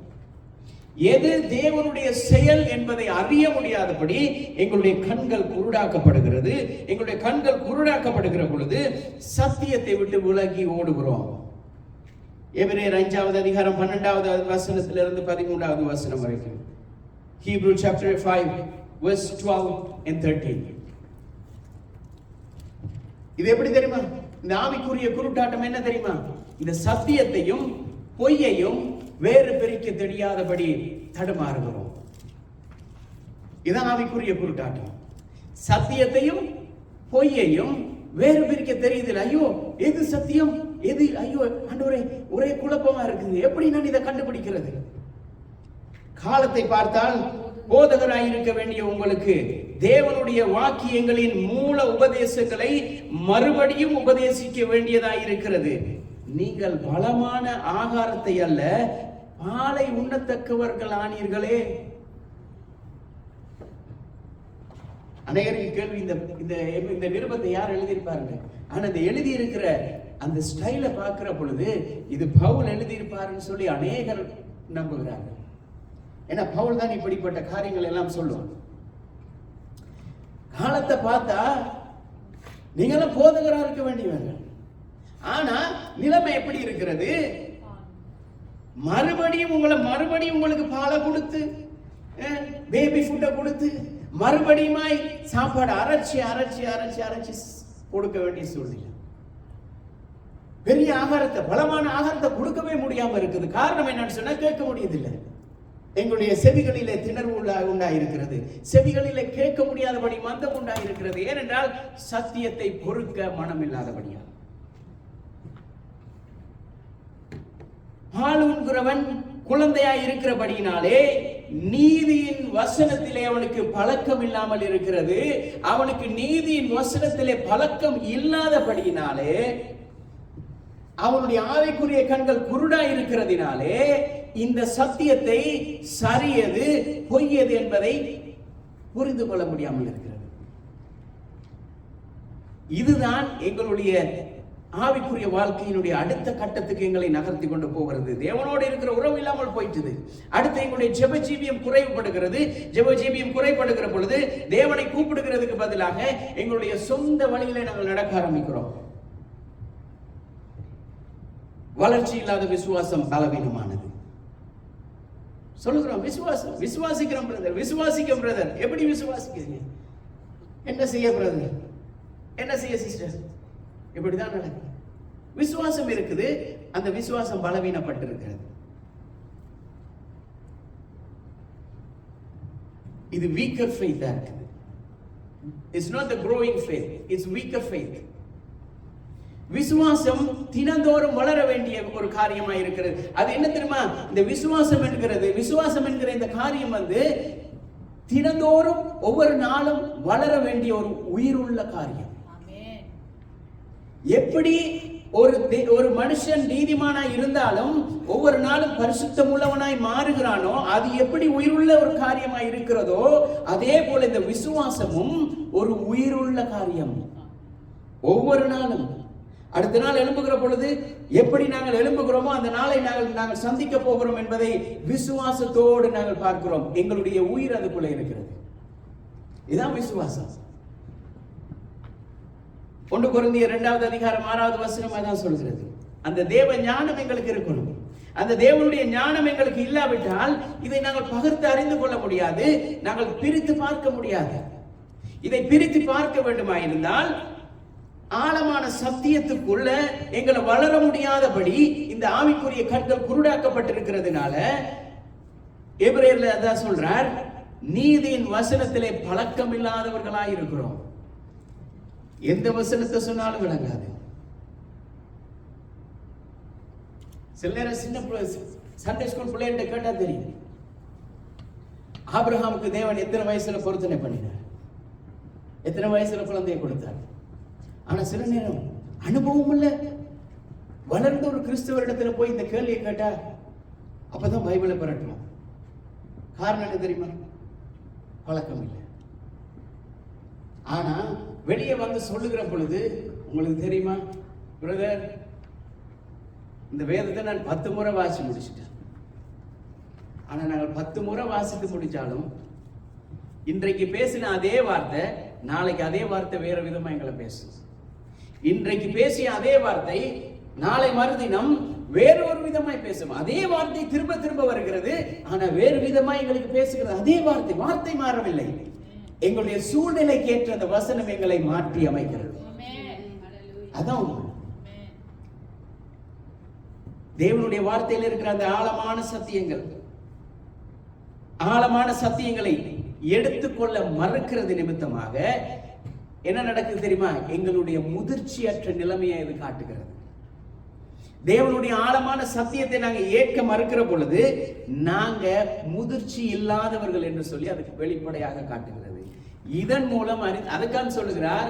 எது தேவனுடைய செயல் என்பதை அறிய முடியாதபடி எங்களுடைய கண்கள் குருடாக்கப்படுகிறது. எங்களுடைய கண்கள் குருடாக்கப்படுகிற பொழுது சத்தியத்தை விட்டு விலகி ஓடுகிறோம். எபிரேயர் 5வது அதிகாரம் 12வது வசனத்திலிருந்து 13வது வசனம் வரைக்கும். Hebrew chapter 5 verse 12 and 13. இது எப்படி தெரியுமா? இந்த ஆவிக்குரிய குருட்டாட்டம் என்ன தெரியுமா? இந்த சத்தியத்தையும் பொய்யையும் வேறு பிரிக்க தெரியாதபடி தடுமாறுகிறோம். இதான் ஆவிக்குரிய குருட்டாட்டம். சத்தியத்தையும் பொய்யையும் வேறு பிரிக்க தெரியுதில்லை. ஐயோ எது சத்தியம் எது, ஐயோ ஆண்டவரே ஒரே குழப்பமா இருக்குது, எப்படி நான் இதை கண்டுபிடிக்கிறது? காலத்தை பார்த்தால் போதகராய் இருக்க வேண்டிய உங்களுக்கு தேவனுடைய வாக்கியங்களின் மூல உபதேசங்களை மறுபடியும் உபதேசிக்க வேண்டியதாய் இருக்கிறது. நீங்கள் பலமான ஆகாரத்தை அல்ல பாலை உண்ணத்தக்கவர்கள் ஆனீர்களே. அநேகருக்கு கேள்வி, இந்த நிருபத்தை யார் எழுதியிருப்பாருங்க? ஆனா இந்த எழுதி இருக்கிற அந்த ஸ்டைல பார்க்கிற பொழுது இது பவுல் எழுதியிருப்பாருன்னு சொல்லி அநேகர் நம்புகிறார்கள். ஏன்னா பவுல் தான் இப்படிப்பட்ட காரியங்கள் எல்லாம் சொல்லுவாங்க. காலத்தை பார்த்தா நீங்களும் போதகரா இருக்க வேண்டியவங்க. ஆனா நிலைமை எப்படி இருக்கிறது? மறுபடியும் உங்களுக்கு பாலை கொடுத்து, பேபி ஃபுட்டை கொடுத்து, மறுபடியுமாய் சாப்பாடு அரைச்சி கொடுக்க வேண்டிய சூழ்நிலை. பெரிய ஆகாரத்தை, பலமான ஆகாரத்தை கொடுக்கவே முடியாம இருக்குது. காரணம் என்னன்னு சொன்னா கேட்க முடியதில்லை. எங்களுடைய செவிகளிலே திணர்வு உண்டாயிருக்கிறது. செவிகளிலே கேட்க முடியாதபடி மந்தம் உண்டாயிருக்கிறது. ஏனென்றால் சத்தியத்தை பொறுக்க மனம் இல்லாதபடியா. பால் உண்கிறவன் குழந்தையாய் இருக்கிறபடியினாலே நீதியின் வசனத்திலே அவனுக்கு பழக்கம் இல்லாமல் இருக்கிறது. அவனுக்கு நீதியின் வசனத்திலே பழக்கம் இல்லாதபடியினாலே அவனுடைய ஆவிக்குரிய கண்கள் குருடாய் இருக்கிறதினாலே இந்த சத்தியத்தை சரியது பொய்யது என்பதை புரிந்து கொள்ள முடியாமல் இருக்கிறது. இதுதான் எங்களுடைய ஆவிக்குரிய வாழ்க்கையினுடைய அடுத்த கட்டத்துக்கு எங்களை நகர்த்தி கொண்டு போகிறது. தேவனோடு இருக்கிற உறவு இல்லாமல் போயிட்டது. அடுத்து எங்களுடைய ஜெபஜீவியம் குறைபடுகிறது. ஜெபஜீவியம் குறைபடுகிற பொழுது தேவனை கூப்பிடுகிறதுக்கு பதிலாக எங்களுடைய சொந்த வழியிலே நாங்கள் நடக்க ஆரம்பிக்கிறோம். வளர்ச்சி இல்லாத விசுவாசம் பலவீனமானது. சொல்லுகிறோம் விசுவாசிக்கிறோம் பிரதர். எப்படி விசுவாசிக்கிறீங்க? என்ன செய்ய பிரதர்? என்ன செய்ய சிஸ்டர்? இப்படிதான் நடக்குது. விசுவாசம் இருக்குது, அந்த விசுவாசம் பலவீனப்பட்டிருக்கிறது. இது weaker faith இருக்குது. It's not the growing faith, it's weaker faith. விசுவாசம் தினந்தோறும் வளர வேண்டிய ஒரு காரியமா இருக்கிறது. அது என்ன தெரியுமா? இந்த விசுவாசம் என்கிற இந்த காரியம் தினந்தோறும் ஒவ்வொரு நாளும் வளர வேண்டிய ஒரு உயிருள்ள காரியம். எப்படி ஒரு மனுஷன் நீதிமானாய் இருந்தாலும் ஒவ்வொரு நாளும் பரிசுத்தம் உள்ளவனாய் மாறுகிறானோ, அது எப்படி உயிருள்ள ஒரு காரியமாய் இருக்கிறதோ அதே போல இந்த விசுவாசமும் ஒரு உயிருள்ள காரியம். ஒவ்வொரு நாளும் அடுத்த நாள் எழும்புகிற பொழுது எப்படி நாங்கள் எழும்புகிறோமோ அந்த நாளை நாங்கள் சந்திக்க போகிறோம் என்பதை விசுவாசத்தோடு நாங்கள் பார்க்கிறோம். எங்களுடைய உயிர் அதுக்குள்ள இருக்கிறது. இதுதான் விசுவாசம். 1 கொரிந்தியர் 2வது அதிகாரம் 6வது வசனம் அதான் சொல்கிறது. அந்த தேவ ஞானம் எங்களுக்கு இருக்கணும். அந்த தேவனுடைய ஞானம் எங்களுக்கு இல்லாவிட்டால் இதை நாங்கள் பகிர்ந்து அறிந்து கொள்ள முடியாது, நாங்கள் பிரித்து பார்க்க முடியாது. இதை பிரித்து பார்க்க வேண்டுமாயிருந்தால் ஆழமான சத்தியத்துக்குள்ள எங்களை வளர முடியாதபடி இந்த ஆவிக்குரிய கண்கள் குருடாக்கப்பட்டிருக்கிறதுனால எபிரேயர்ல அதான் சொல்றார், நீதியின் வசனத்திலே பழக்கம் இல்லாதவர்களாய் இருக்கிறோம். எந்த வசனத்தை சொன்னாலும் விளங்காது. சில நேரம் சின்ன சண்டே ஸ்கூல் பிள்ளைகிட்ட கேட்டா தெரியும், ஆபிரகாமுக்கு தேவன் எத்தனை வயசுல பொருத்தனை பண்ணினார், எத்தனை வயசுல குழந்தையை கொடுத்தார். ஆனா சில நேரம் அனுபவம் இல்ல வளர்ந்த ஒரு கிறிஸ்தவரிடத்துல போய் இந்த கேள்வியை கேட்டா அப்பதான் பைபிளை புரட்டணும். காரணம் என்ன தெரியுமா? பழக்கம் இல்லை. ஆனா வெளியே வந்து சொல்லுகிற பொழுது உங்களுக்கு தெரியுமா பிரதர், இந்த வேதத்தை நான் 10 முறை வாசி முடிச்சிட்டேன். ஆனா நாங்கள் 10 முறை வாசித்து முடிச்சாலும் இன்றைக்கு பேசின அதே வார்த்தை நாளைக்கு அதே வார்த்தை வேற விதமா எங்களை பேசும். இன்றைக்கு பேசிய அதே வார்த்தை நாளை மறுதினம் வேறு ஒரு விதமாய் பேசும். அதே வார்த்தை திரும்ப திரும்ப வருகிறது, ஆனா வேறு விதமா எங்களுக்கு பேசுகிறது. அதே வார்த்தை மாறவில்லை. எங்களுடைய சூழ்நிலைக்கு ஏற்ற அந்த வசனம் எங்களை மாற்றி அமைக்கிறது. அதான் தேவனுடைய வார்த்தையில் இருக்கிற அந்த ஆழமான சத்தியங்களை எடுத்துக்கொள்ள மறுக்கிறது நிமித்தமாக என்ன நடக்குது தெரியுமா? எங்களுடைய முதிர்ச்சியற்ற நிலைமையை இது காட்டுகிறது. தேவனுடைய ஆழமான சத்தியத்தை நாங்க ஏற்க மறுக்கிற பொழுது நாங்க முதிர்ச்சி இல்லாதவர்கள் என்று சொல்லி அதுக்கு வெளிப்படையாக காட்டுகிறது. இதன் மூலம் அதுக்காக சொல்லுகிறார்,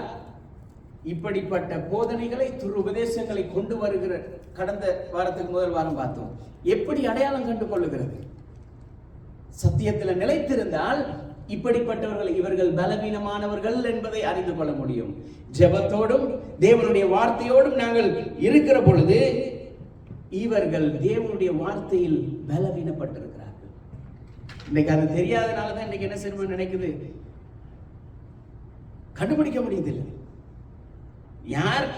இப்படிப்பட்ட போதனைகளை துருபதேசங்களை கொண்டு வருகிற, கடந்த வாரத்துக்கு முதல் வாரம் பார்த்தோம், எப்படி அடையாளம் கண்டு கொள்ளுகிறது. சத்தியத்தில் நிலைத்திருந்தால் இப்படிப்பட்டவர்கள் இவர்கள் பலவீனமானவர்கள் என்பதை அறிந்து கொள்ள முடியும். ஜெபத்தோடும் தேவனுடைய வார்த்தையோடும் நாங்கள் இருக்கிற பொழுது இவர்கள் தேவனுடைய வார்த்தையில் பலவீனப்பட்டிருக்கிறார்கள். இன்னைக்கு அது தெரியாதனால தான் இன்னைக்கு என்ன செய்யணும் நினைக்குது, கண்டுபிடிக்க முடியுதில்லை. யார்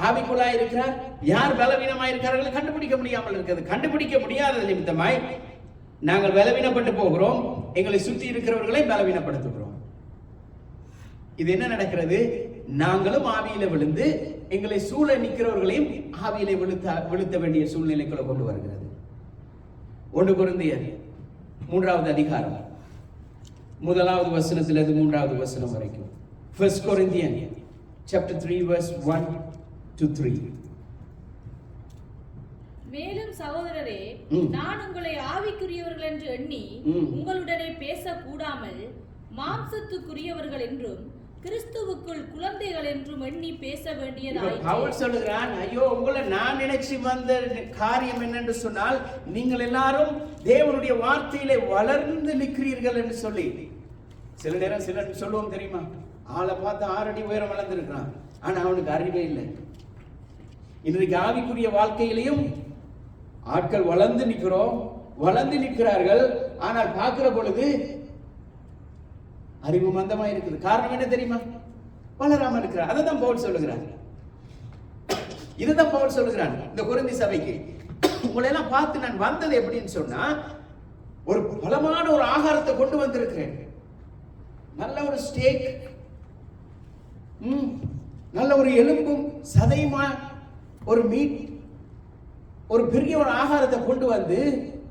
ஆவிக்குள்ளாய் இருக்கிறார், யார் பலவீனமாய் இருக்கிறார்கள் கண்டுபிடிக்க முடியாமல் இருக்கிறது. கண்டுபிடிக்க முடியாத நிமித்தமாய் நாங்கள் பலவீனப்பட்டு போகிறோம், எங்களை சுற்றி இருக்கிறவர்களை பலவீனப்படுத்துகிறோம். இது என்ன நடக்கிறது? நாங்களும் ஆவியில விழுந்து எங்களை சூழ நிற்கிறவர்களையும் ஆவியிலே விழுத்த வேண்டிய சூழ்நிலைக்குள்ள கொண்டு வருகிறது. 1 கொரிந்தியர் 3வது அதிகாரம் 1வது வசனத்திலிருந்து 3வது வசனம் வரைக்கும். 1 Corinthians chapter 3 verse 1 to 3. மேலும் சகோதரரே, நான் உங்களை ஆவிக்குரியவர்கள் என்று எண்ணி உங்களுடனே பேசக்கூடாமல் மாம்சத்துக்குரியவர்கள் என்றும் கிறிஸ்துவுக்குள் குழந்தைகள் என்றும் எண்ணி பேச வேண்டியதாயிற்று. பவுல் சொல்லுகிறான், ஐயோ உங்களை நான் நினைச்சு வந்த காரியம் என்னென்று சொன்னால், நீங்கள் எல்லாரும் தேவனுடைய வார்த்தையிலே வளர்ந்து நிற்கிறீர்கள் என்று சொல்லி. சில நேரம் சிலர் சொல்லுவோம் தெரியுமா, ஆளை பார்த்து 6 அடி உயரம் வளர்ந்துருக்கிறான், ஆனா அவனுக்கு அறிவே இல்லை. இன்றைக்கு ஆவிக்குரிய வாழ்க்கையிலையும் ஆட்கள் வளர்ந்து நிற்கிறார்கள், ஆனால் பார்க்கிற பொழுது அறிவு மந்தமா இருக்குது. காரணம் என்ன தெரியுமா? வளராம இருக்கிறார். அதான் பவுல் சொல்லுகிறார். இதுதான் பவுல் சொல்லுகிறான் இந்த கொரிந்தி சபைக்கு. உங்களை எல்லாம் பார்த்து நான் வந்தது எப்படின்னு சொன்னா, ஒரு பலமான ஒரு ஆகாரத்தை கொண்டு வந்திருக்கிறேன். நல்ல ஒரு ஸ்டேக், நல்ல ஒரு எலும்பும் சதையுமா ஒரு மீட், ஒரு பெரிய ஒரு ஆகாரத்தை கொண்டு வந்து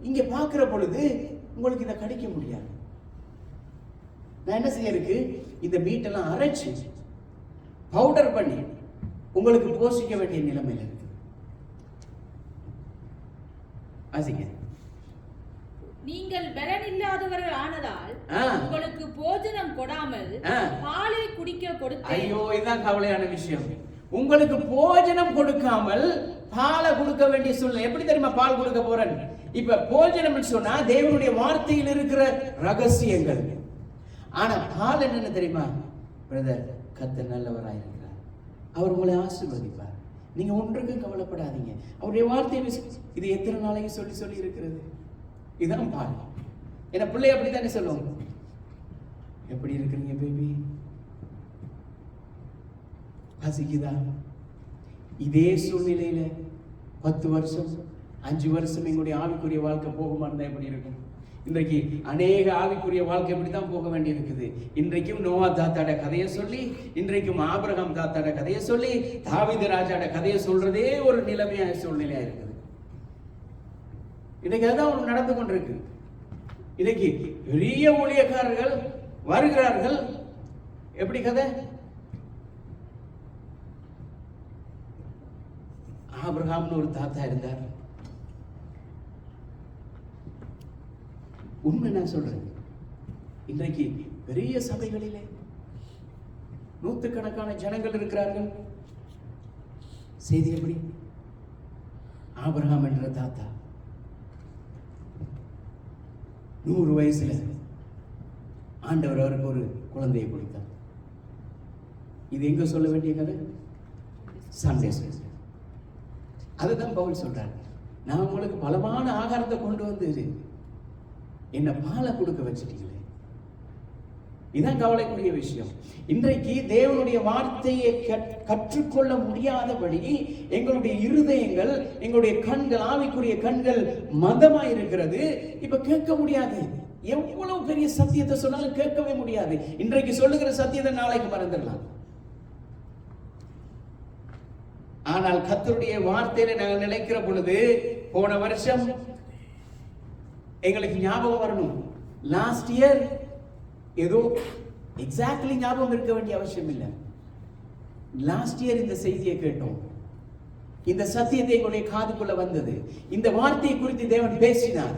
இங்க பார்க்கிற பொழுது உங்களுக்கு இதை கடிக்க முடியாது. நான் என்ன செய்ய இருக்கு, இந்த மீட்டெல்லாம் அரைச்சு பவுடர் பண்ணி உங்களுக்கு போஷிக்க வேண்டிய நிலைமையில இருக்கு. ஆசிங்க, நீங்கள் பலன் இல்லாதவர்கள் ஆனதால் உங்களுக்கு போஜனம் கொடாமல் பாலை குடிக்க கொடுத்தேன். ஐயோ, இதுதான் கவலையான விஷயம். உங்களுக்கு போஜனம் கொடுக்காமல் பாலை கொடுக்க வேண்டிய சூழ்நிலை. எப்படி தெரியுமா பால் கொடுக்க போறேன்? இப்ப போஜனம் சொன்னா தேவனுடைய வார்த்தையில் இருக்கிற ரகசியங்கள். ஆனா பால் என்னன்னு தெரியுமா பிரதர்? கர்த்தர் நல்லவராயிருக்கிறார், அவர் உங்களை ஆசீர்வதிப்பார், நீங்க ஒன்றுக்கும் கவலைப்படாதீங்க, அவருடைய வார்த்தையை இது எத்தனை நாளைக்கு சொல்லி சொல்லி இருக்கிறது. இதுதான் பால். என்ன பிள்ளை அப்படித்தானே சொல்லுவோம், எப்படி இருக்கிறீங்க பேபி, பசிக்குதா? இதே சூழ்நிலையில 10 வருஷம் 5 வருஷம் எங்களுடைய ஆவிக்குரிய வாழ்க்கை போகுமா இருந்தா எப்படி இருக்கும்? இன்றைக்கு அநேக ஆவிக்குரிய வாழ்க்கை இப்படித்தான் போக வேண்டி இருக்குது. இன்றைக்கும் நோவா தாத்தாட கதையை சொல்லி, இன்றைக்கும் ஆபிரகாம் தாத்தாட கதையை சொல்லி, தாவீது ராஜாட கதையை சொல்றதே ஒரு நிலைமையான சூழ்நிலையா இருக்குது. இன்னைக்கு அதான் நடந்து கொண்டிருக்கு. இன்னைக்கு பெரிய ஊழியக்காரர்கள் வருகிறார்கள். எப்படி கதை? ஆபிரகாம்னு ஒரு தாத்தா இருந்தார். உண்மை நான் சொல்றேன், இன்றைக்கு பெரிய சபைகளிலே நூற்றுக்கணக்கான ஜனங்கள் இருக்கிறார்கள். செய்தி எப்படி? ஆபிரகாம் என்ற தாத்தா 100 வயசுல ஆண்டவர் அவருக்கு ஒரு குழந்தையை கொடுத்தார். இது எங்க சொல்ல வேண்டிய கதை? Sunday school. அதுதான் பவுல் சொல்றார், நான் உங்களுக்கு பலமான ஆகாரத்தை கொண்டு வந்து என்ன பாலை கொடுக்க வச்சிட்டீங்களே. இதுதான் கவலைக்குரிய விஷயம். இன்றைக்கு தேவனுடைய வார்த்தையை கற்றுக்கொள்ள முடியாதபடி எங்களுடைய இருதயங்கள், எங்களுடைய கண்கள், ஆவிக்குரிய கண்கள் மந்தமாய் இருக்கிறது. இப்ப கேட்க முடியாது. எவ்வளவு பெரிய சத்தியத்தை சொன்னாலும் கேட்கவே முடியாது. இன்றைக்கு சொல்லுகிற சத்தியத்தை நாளைக்கு மறந்துடலாம். ஆனால் கர்த்தருடைய வார்த்தையில நாங்கள் நினைக்கிற பொழுது, போன வருஷம் எங்களுக்கு ஞாபகம் வரணும். லாஸ்ட் இயர் ஏதோ எக்ஸாக்ட்லி ஞாபகம் இருக்க வேண்டிய அவசியம் இல்லை. லாஸ்ட் இயர் இந்த செய்தியை கேட்டோம், இந்த சத்தியத்தை எங்களுடைய காதுக்குள்ள வந்தது, இந்த வார்த்தையை குறித்து தேவன் பேசினார்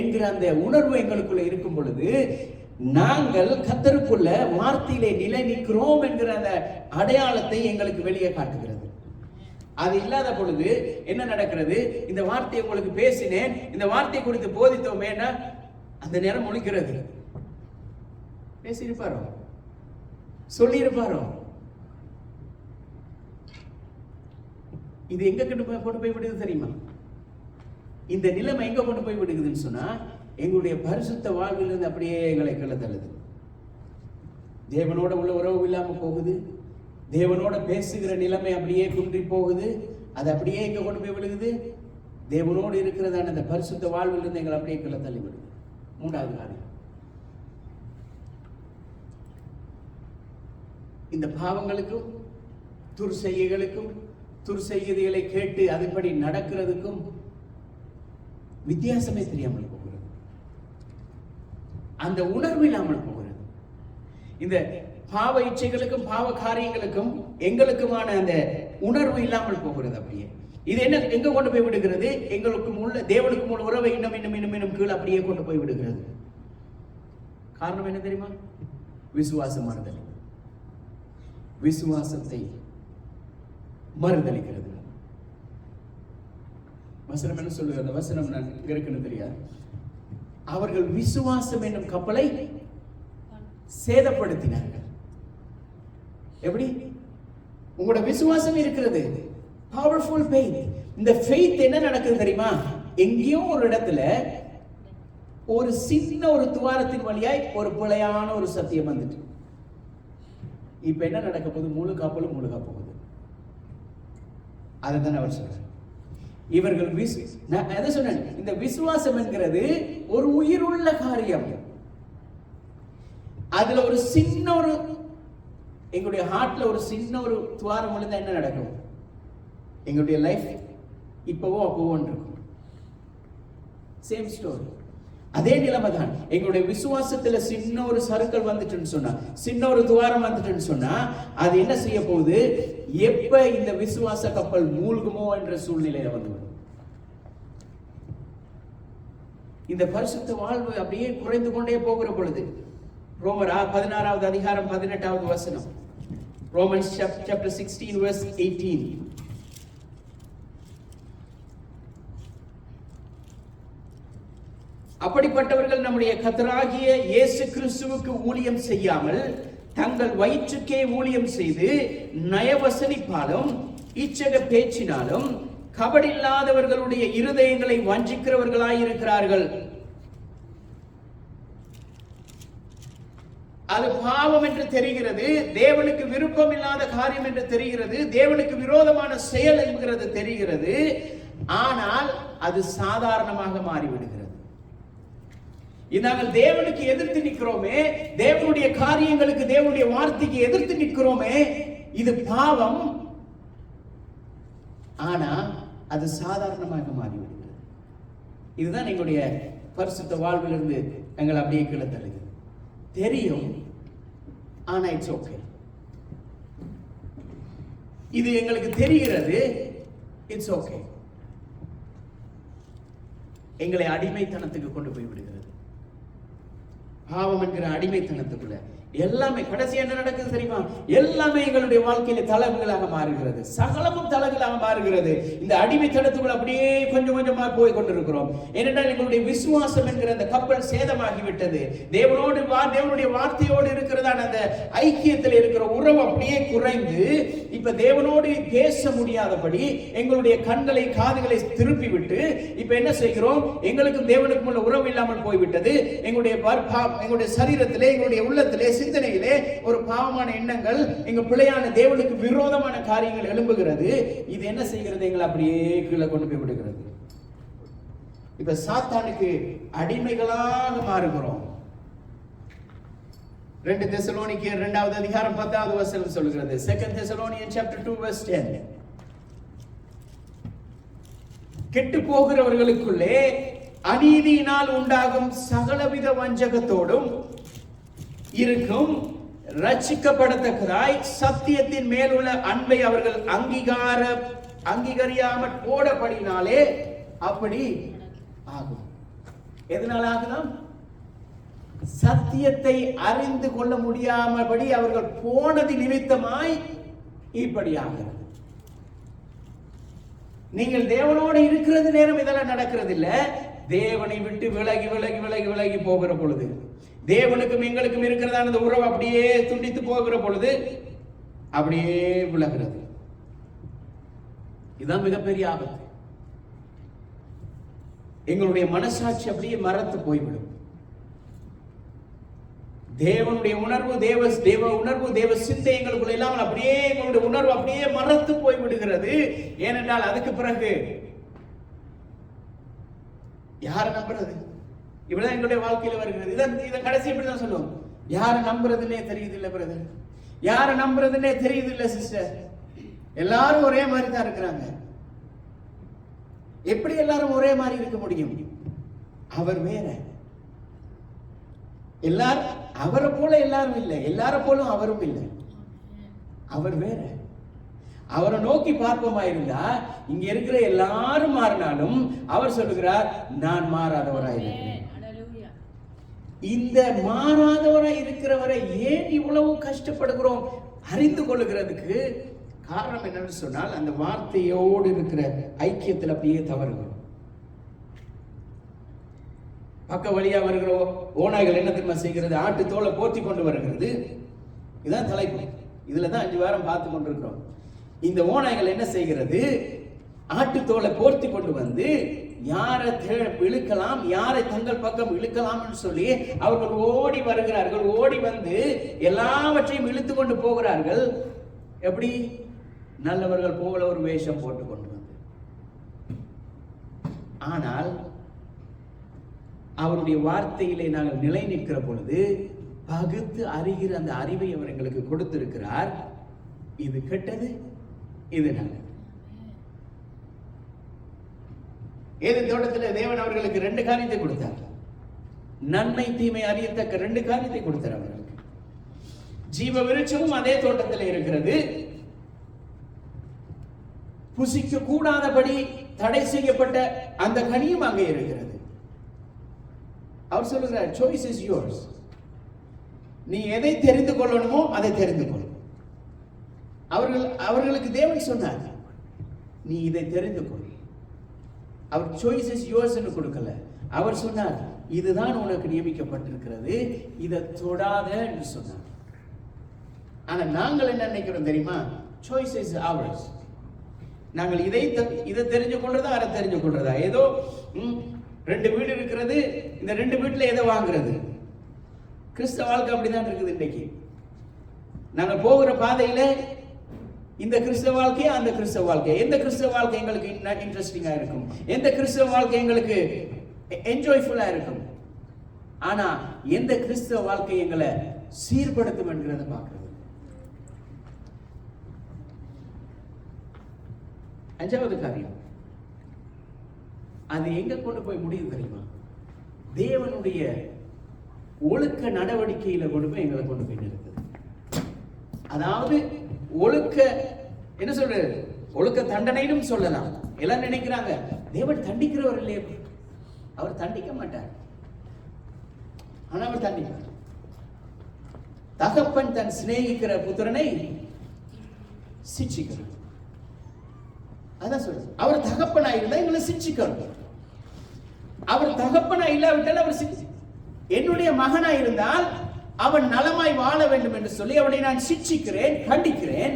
என்கிற அந்த உணர்வு எங்களுக்குள்ள இருக்கும் பொழுது, நாங்கள் கர்த்தருக்குள்ள வார்த்தையிலே நிலை நிற்கிறோம் என்கிற அந்த அடையாளத்தை எங்களுக்கு வெளியே காட்டுகிறது. அது இல்லாத பொழுது என்ன நடக்கிறது? இந்த வார்த்தையை உங்களுக்கு பேசினேன், இந்த வார்த்தை குறித்து போதித்தோமே, அந்த நேரம் முழிக்கிறது. பேசியிருப்பாரோ, சொல்லி இருப்பாரோ. இது எங்க கொண்டு போய் விடுது தெரியுமா? இந்த நிலைமை எங்க கொண்டு போய் விடுகுதுன்னு சொன்னா, எங்களுடைய பரிசுத்த வாழ்விலிருந்து அப்படியே எங்களை கிளத்தழுது. தேவனோட உள்ள உறவு இல்லாம போகுது. தேவனோட பேசுகிற நிலைமை அப்படியே குன்றி போகுது. அது அப்படியே எங்க கொண்டு போய் விடுகுது? தேவனோடு இருக்கிறதான அந்த பரிசுத்த வாழ்விலிருந்து எங்களை அப்படியே கிளத்தள்ளி விடுது. மூன்றாவது காரியம், இந்த பாவங்களுக்கும் துர்செய்கைகளுக்கும் துர்செய்திகளை கேட்டு அதுபடி நடக்கிறதுக்கும் வித்தியாசமே தெரியாமல் போகிறது. அந்த உணர்வு இல்லாமல் போகிறது. இந்த பாவ இச்சைகளுக்கும் பாவ காரியங்களுக்கும் எங்களுக்குமான அந்த உணர்வு இல்லாமல் போகிறது. அப்படியே இது என்ன எங்க கொண்டு போய் விடுகிறது? எங்களுக்கும் உள்ள தேவனுக்கும் உள்ள உறவை இன்னும் இன்னும் இன்னும் இன்னும் கீழே அப்படியே கொண்டு போய் விடுகிறது. காரணம் என்ன தெரியுமா? விசுவாசமானது. விசுவாசத்தை மறுதளிக்கிறது. வசனம் என்ன சொல்லுகிறது? வசனம் நான் இங்க இருக்குன்னு தெரியாது. அவர்கள் விசுவாசம் என்னும் கப்பலை சேதப்படுத்தினார்கள். எப்படி? உங்களோட விசுவாசம் இருக்கிறது, பவர்ஃபுல் ஃபெய்த். இந்த ஃபெய்த் என்ன நடக்குது தெரியுமா? எங்கேயோ ஒரு இடத்துல ஒரு சின்ன ஒரு துவாரத்தின் வழியாய் ஒரு பிழையான ஒரு சத்தியம் வந்துட்டு, இப்ப என்ன நடக்க போகுது? முழு கப்பலும் முழுக போகுது. அதுதான் அவர் சொல்றார். இவர்கள் நான் எதை சொன்னேன்? இந்த விசுவாசம் என்கிறது ஒரு உயிருள்ள காரியம். அதுல ஒரு சின்ன ஒரு எங்களுடைய ஹார்ட்ல ஒரு சின்ன ஒரு துவாரம் விழுந்தா என்ன நடக்கும்? எங்களுடைய லைஃப் இப்பவோ அப்பவோ இருக்கும். Same story. அதே நிலைமை தான். எங்களுடைய விசுவாசத்துல சின்ன ஒரு சறுக்கல் வந்துட்டுன்னு சொன்னா, சின்ன ஒரு துவாரம் வந்துட்டுன்னு சொன்னா, அது என்ன செய்ய போகுது? எப்ப இந்த விசுவாச கப்பல் மூழ்குமோ என்ற சூழ்நிலையில வந்துவிடும். இந்த பரிசுத்த வாழ்வு அப்படியே குறைந்து கொண்டே போகிற பொழுது, ரோமர் 16வது அதிகாரம் 18வது வசனம், Romans chapter 16 verse 18. அப்படிப்பட்டவர்கள் நம்முடைய கர்த்தராகிய இயேசு கிறிஸ்துவுக்கு ஊழியம் செய்யாமல் தங்கள் வயிற்றுக்கே ஊழியம் செய்து நயவசனிப்பாலும் இச்சக பேச்சினாலும் கபடில்லாதவர்களுடைய இருதயங்களை வஞ்சிக்கிறவர்களாயிருக்கிறார்கள். அது பாவம் என்று தெரிகிறது, தேவனுக்கு விருப்பம் இல்லாத காரியம் என்று தெரிகிறது, தேவனுக்கு விரோதமான செயல் என்கிறது தெரிகிறது. ஆனால் அது சாதாரணமாக மாறிவிடுகிறது. நாங்கள் தேவனுக்கு எதிர்த்து நிற்கிறோமே, தேவனுடைய காரியங்களுக்கு, தேவனுடைய வார்த்தைக்கு எதிர்த்து நிற்கிறோமே, இது பாவம். ஆனா அது சாதாரணமாக மாறிவிடுகிறது. இதுதான் எங்களுடைய பரிசுத்த வாழ்விலிருந்து எங்களை அப்படியே கீழே தள்ளுது. தெரியும், ஆனா இட்ஸ் ஓகே. இது எங்களுக்கு தெரிகிறது, இட்ஸ் ஓகே. எங்களை அடிமைத்தனத்துக்கு கொண்டு போய் விடுகிறது. பாவம் என்கிற அடிமைத்தனத்துக்குள்ள எல்லாமே கடைசி என்ன நடக்குது தெரியுமா? எல்லாமே எங்களுடைய வாழ்க்கையில தளவுகளாக மாறுகிறது. சகலமும் தளவுகளாக மாறுகிறது. இந்த அடிமைத்தனத்துக்குள்ள அப்படியே கொஞ்சம் கொஞ்சமா போய் கொண்டிருக்கிறோம். ஏனென்றால் எங்களுடைய விசுவாசம் என்கிற அந்த கப்பல் சேதமாகிவிட்டது. தேவனுடைய வார்த்தையோடு இருக்கிறதான அந்த ஐக்கியத்தில் இருக்கிற உறவு அப்படியே குறைந்து, இப்ப தேவனோடு பேச முடியாதபடி எங்களுடைய கண்களை காதுகளை திருப்பி விட்டு இப்ப என்ன செய்கிறோம்? எங்களுக்கும் தேவனுக்கும் உள்ள உறவு இல்லாமல் போய்விட்டது. எங்களுடைய சரீரத்திலே, எங்களுடைய உள்ளத்திலே, சிந்தனையிலே ஒரு பாவமான எண்ணங்கள், எங்க பிள்ளையான தேவனுக்கு விரோதமான காரியங்கள் எழும்புகிறது. இது என்ன செய்கிறது? எங்களை அப்படியே கீழே கொண்டு போய் விடுகிறது. இப்ப சாத்தானுக்கு அடிமைகளாக மாறுகிறோம். 2 தெசலோனிக்கேயர் 2வது அதிகாரம் 10வது வசனம் சொல்கிறது. 2 Thessalonians chapter 2 verse 10. கெட்டு போகிறவர்களுக்குள்ளே அநீதியினால் உண்டாகும் சகலவித வஞ்சகத்தோடும் இருக்கும் ரட்சிக்கப்படத்தக்கதாய் சத்தியத்தின் மேலுள்ள அன்பை அவர்கள் அங்கீகரியாமல் போடப்படினாலே அப்படி ஆகும். எதனால ஆகுதாம்? சத்தியத்தை அறிந்து கொள்ள முடியாமபடி அவர்கள் போனது நிமித்தமாய் இப்படி ஆகிறது. நீங்கள் தேவனோடு இருக்கிறது நேரம் இதெல்லாம் நடக்கிறது இல்ல. தேவனை விட்டு விலகி விலகி விலகி விலகி போகிற பொழுது, தேவனுக்கும் எங்களுக்கும் இருக்கிறதான உறவு அப்படியே துண்டித்து போகிற பொழுது அப்படியே விலகிறது. இதுதான் மிகப்பெரிய ஆபத்து. எங்களுடைய மனசாட்சி அப்படியே மறத்து போய்விடும். தேவனுடைய உணர்வு, தேவ உணர்வு, தேவ சிந்தை எங்களுக்குள்ள இல்லாமல் அப்படியே எங்களுடைய உணர்வு அப்படியே மறத்து போய் விடுகிறது. ஏனென்றால் அதுக்கு பிறகு யாரை நம்புறது? இப்படிதான் எங்களுடைய வாழ்க்கையில வருகிறது. இதை கடைசி இப்படிதான் சொல்லுவோம், யாரை நம்புறதுன்னே தெரியுது இல்ல பிரதர், யாரை நம்புறதுன்னே தெரியுது இல்ல சிஸ்டர். எல்லாரும் ஒரே மாதிரி தான் இருக்கிறாங்க. எப்படி எல்லாரும் ஒரே மாதிரி இருக்க முடியும்? அவர் வேற. எல்லாரும் அவரை போல எல்லாரும் இல்லை, எல்லார போலும் அவரும் இல்லை. அவர் வேற. அவரை நோக்கி பார்ப்போமா இருந்தா இங்க இருக்கிற எல்லாரும் மாறினாலும் அவர் சொல்லுகிறார், நான் மாறாதவராயிருக்கிறேன். இந்த மாறாதவராய் இருக்கிறவரை ஏன் இவ்வளவு கஷ்டப்படுகிறோம் அறிந்து கொள்ளுகிறதுக்கு காரணம் என்னன்னு சொன்னால், அந்த வார்த்தையோடு இருக்கிற ஐக்கியத்தில் அப்படியே தவறுகிறோம். பக்க வழியா வருகிற ஓநாய்கள் என்ன தெரியுமா செய்கிறது? ஆட்டு தோலை போர்த்தி கொண்டு வருகிறது. இதுதான் தலைப்பு. இதுலதான் 5 வாரம் பார்த்து கொண்டிருக்கிறோம். இந்த ஓநாய்கள் என்ன செய்கிறது? ஆட்டு தோலை போர்த்தி கொண்டு வந்து யாரை இழுக்கலாம், யாரை தங்கள் பக்கம் இழுக்கலாம் சொல்லி அவர்கள் ஓடி வருகிறார்கள். ஓடி வந்து எல்லாவற்றையும் இழுத்து கொண்டு போகிறார்கள். எப்படி? நல்லவர்கள் போல ஒரு வேஷம் போட்டு கொண்டு வந்து. ஆனால் அவருடைய வார்த்தையிலே நாங்கள் நிலை நிற்கிற பொழுது பகுத்து அறிகிற அந்த அறிவை அவர் எங்களுக்கு கொடுத்திருக்கிறார். இது கெட்டது, இது நல்லது. ஏதேன் தோட்டத்தில் தேவன் அவர்களுக்கு 2 காரியத்தை கொடுத்தார். நன்மை தீமை அறியத்தக்க 2 காரியத்தை கொடுத்தார் அவர்களுக்கு. ஜீவ விருட்சமும் அதே தோட்டத்தில் இருக்கிறது. புசிக்க கூடாதபடி தடை செய்யப்பட்ட அந்த கனியும் அங்கே இருக்கிறது. அவர் சொல்லுகிறார், choice is yours. நீ எதை தெரிந்து கொள்ளணுமோ அதை தெரிந்து கொள். அவர்களுக்கு தேவன் சொன்னார், நீ இதை தெரிந்து கொள். அவர் choice is yours என்று கொடுக்கல. அவர் சொன்னார், இதுதான் உனக்கு நியமிக்கப்பட்டிருக்கிறது, இதை தொடாத என்று சொன்னார். ஆனா நாங்கள் என்ன நினைக்கிறோம் தெரியுமா? choice is ours. நாங்கள் இதை தெரிஞ்சு கொள்றதா அதை தெரிஞ்சு கொள்றதா? ஏதோ 2 வீடு இருக்கிறது, இந்த 2 வீட்டுல எதை வாங்குறது? கிறிஸ்தவ வாழ்க்கை அப்படிதான் இருக்குது இன்னைக்கு. நாங்க போகிற பாதையில இந்த கிறிஸ்தவ வாழ்க்கையா அந்த கிறிஸ்தவ வாழ்க்கை, எந்த கிறிஸ்தவ வாழ்க்கை எங்களுக்கு இன்ட்ரெஸ்டிங்கா இருக்கும், எந்த கிறிஸ்தவ வாழ்க்கை எங்களுக்கு என்ஜாய்ஃபுல்லா இருக்கும். ஆனா எந்த கிறிஸ்தவ வாழ்க்கை எங்களை சீர்படுத்தும் என்கிறத பார்க்கிறது. 5வது காரியம், அது எங்க கொண்டு போய் முடியும் தெரியுமா? தேவனுடைய ஒழுக்க நடவடிக்கையில கொண்டு போய் எங்களை கொண்டு போய் நிறுத்துது. அதாவது ஒழுக்க என்ன சொல்றது, ஒழுக்க தண்டனைன்னு சொல்லலாம். எல்லாம் நினைக்கிறாங்க தேவன் தண்டிக்கிறவர் இல்லையே. அவர் தண்டிக்க மாட்டார், ஆனா அவர் தண்டிப்பார். தகப்பன் தன் சிநேகிக்கிற புத்திரனை சிட்சிக்கிறார். அதான் சொல்றது. அவர் தகப்பனா இருந்தா எங்களை சிட்சிக்கணும். அவர் தகப்பனா இல்லாவிட்டால் அவர் என்னுடைய மகனா இருந்தால் அவன் நலமாய் வாழ வேண்டும் என்று சொல்லி அவனை நான் சிட்சிக்கிறேன், கண்டிக்கிறேன்.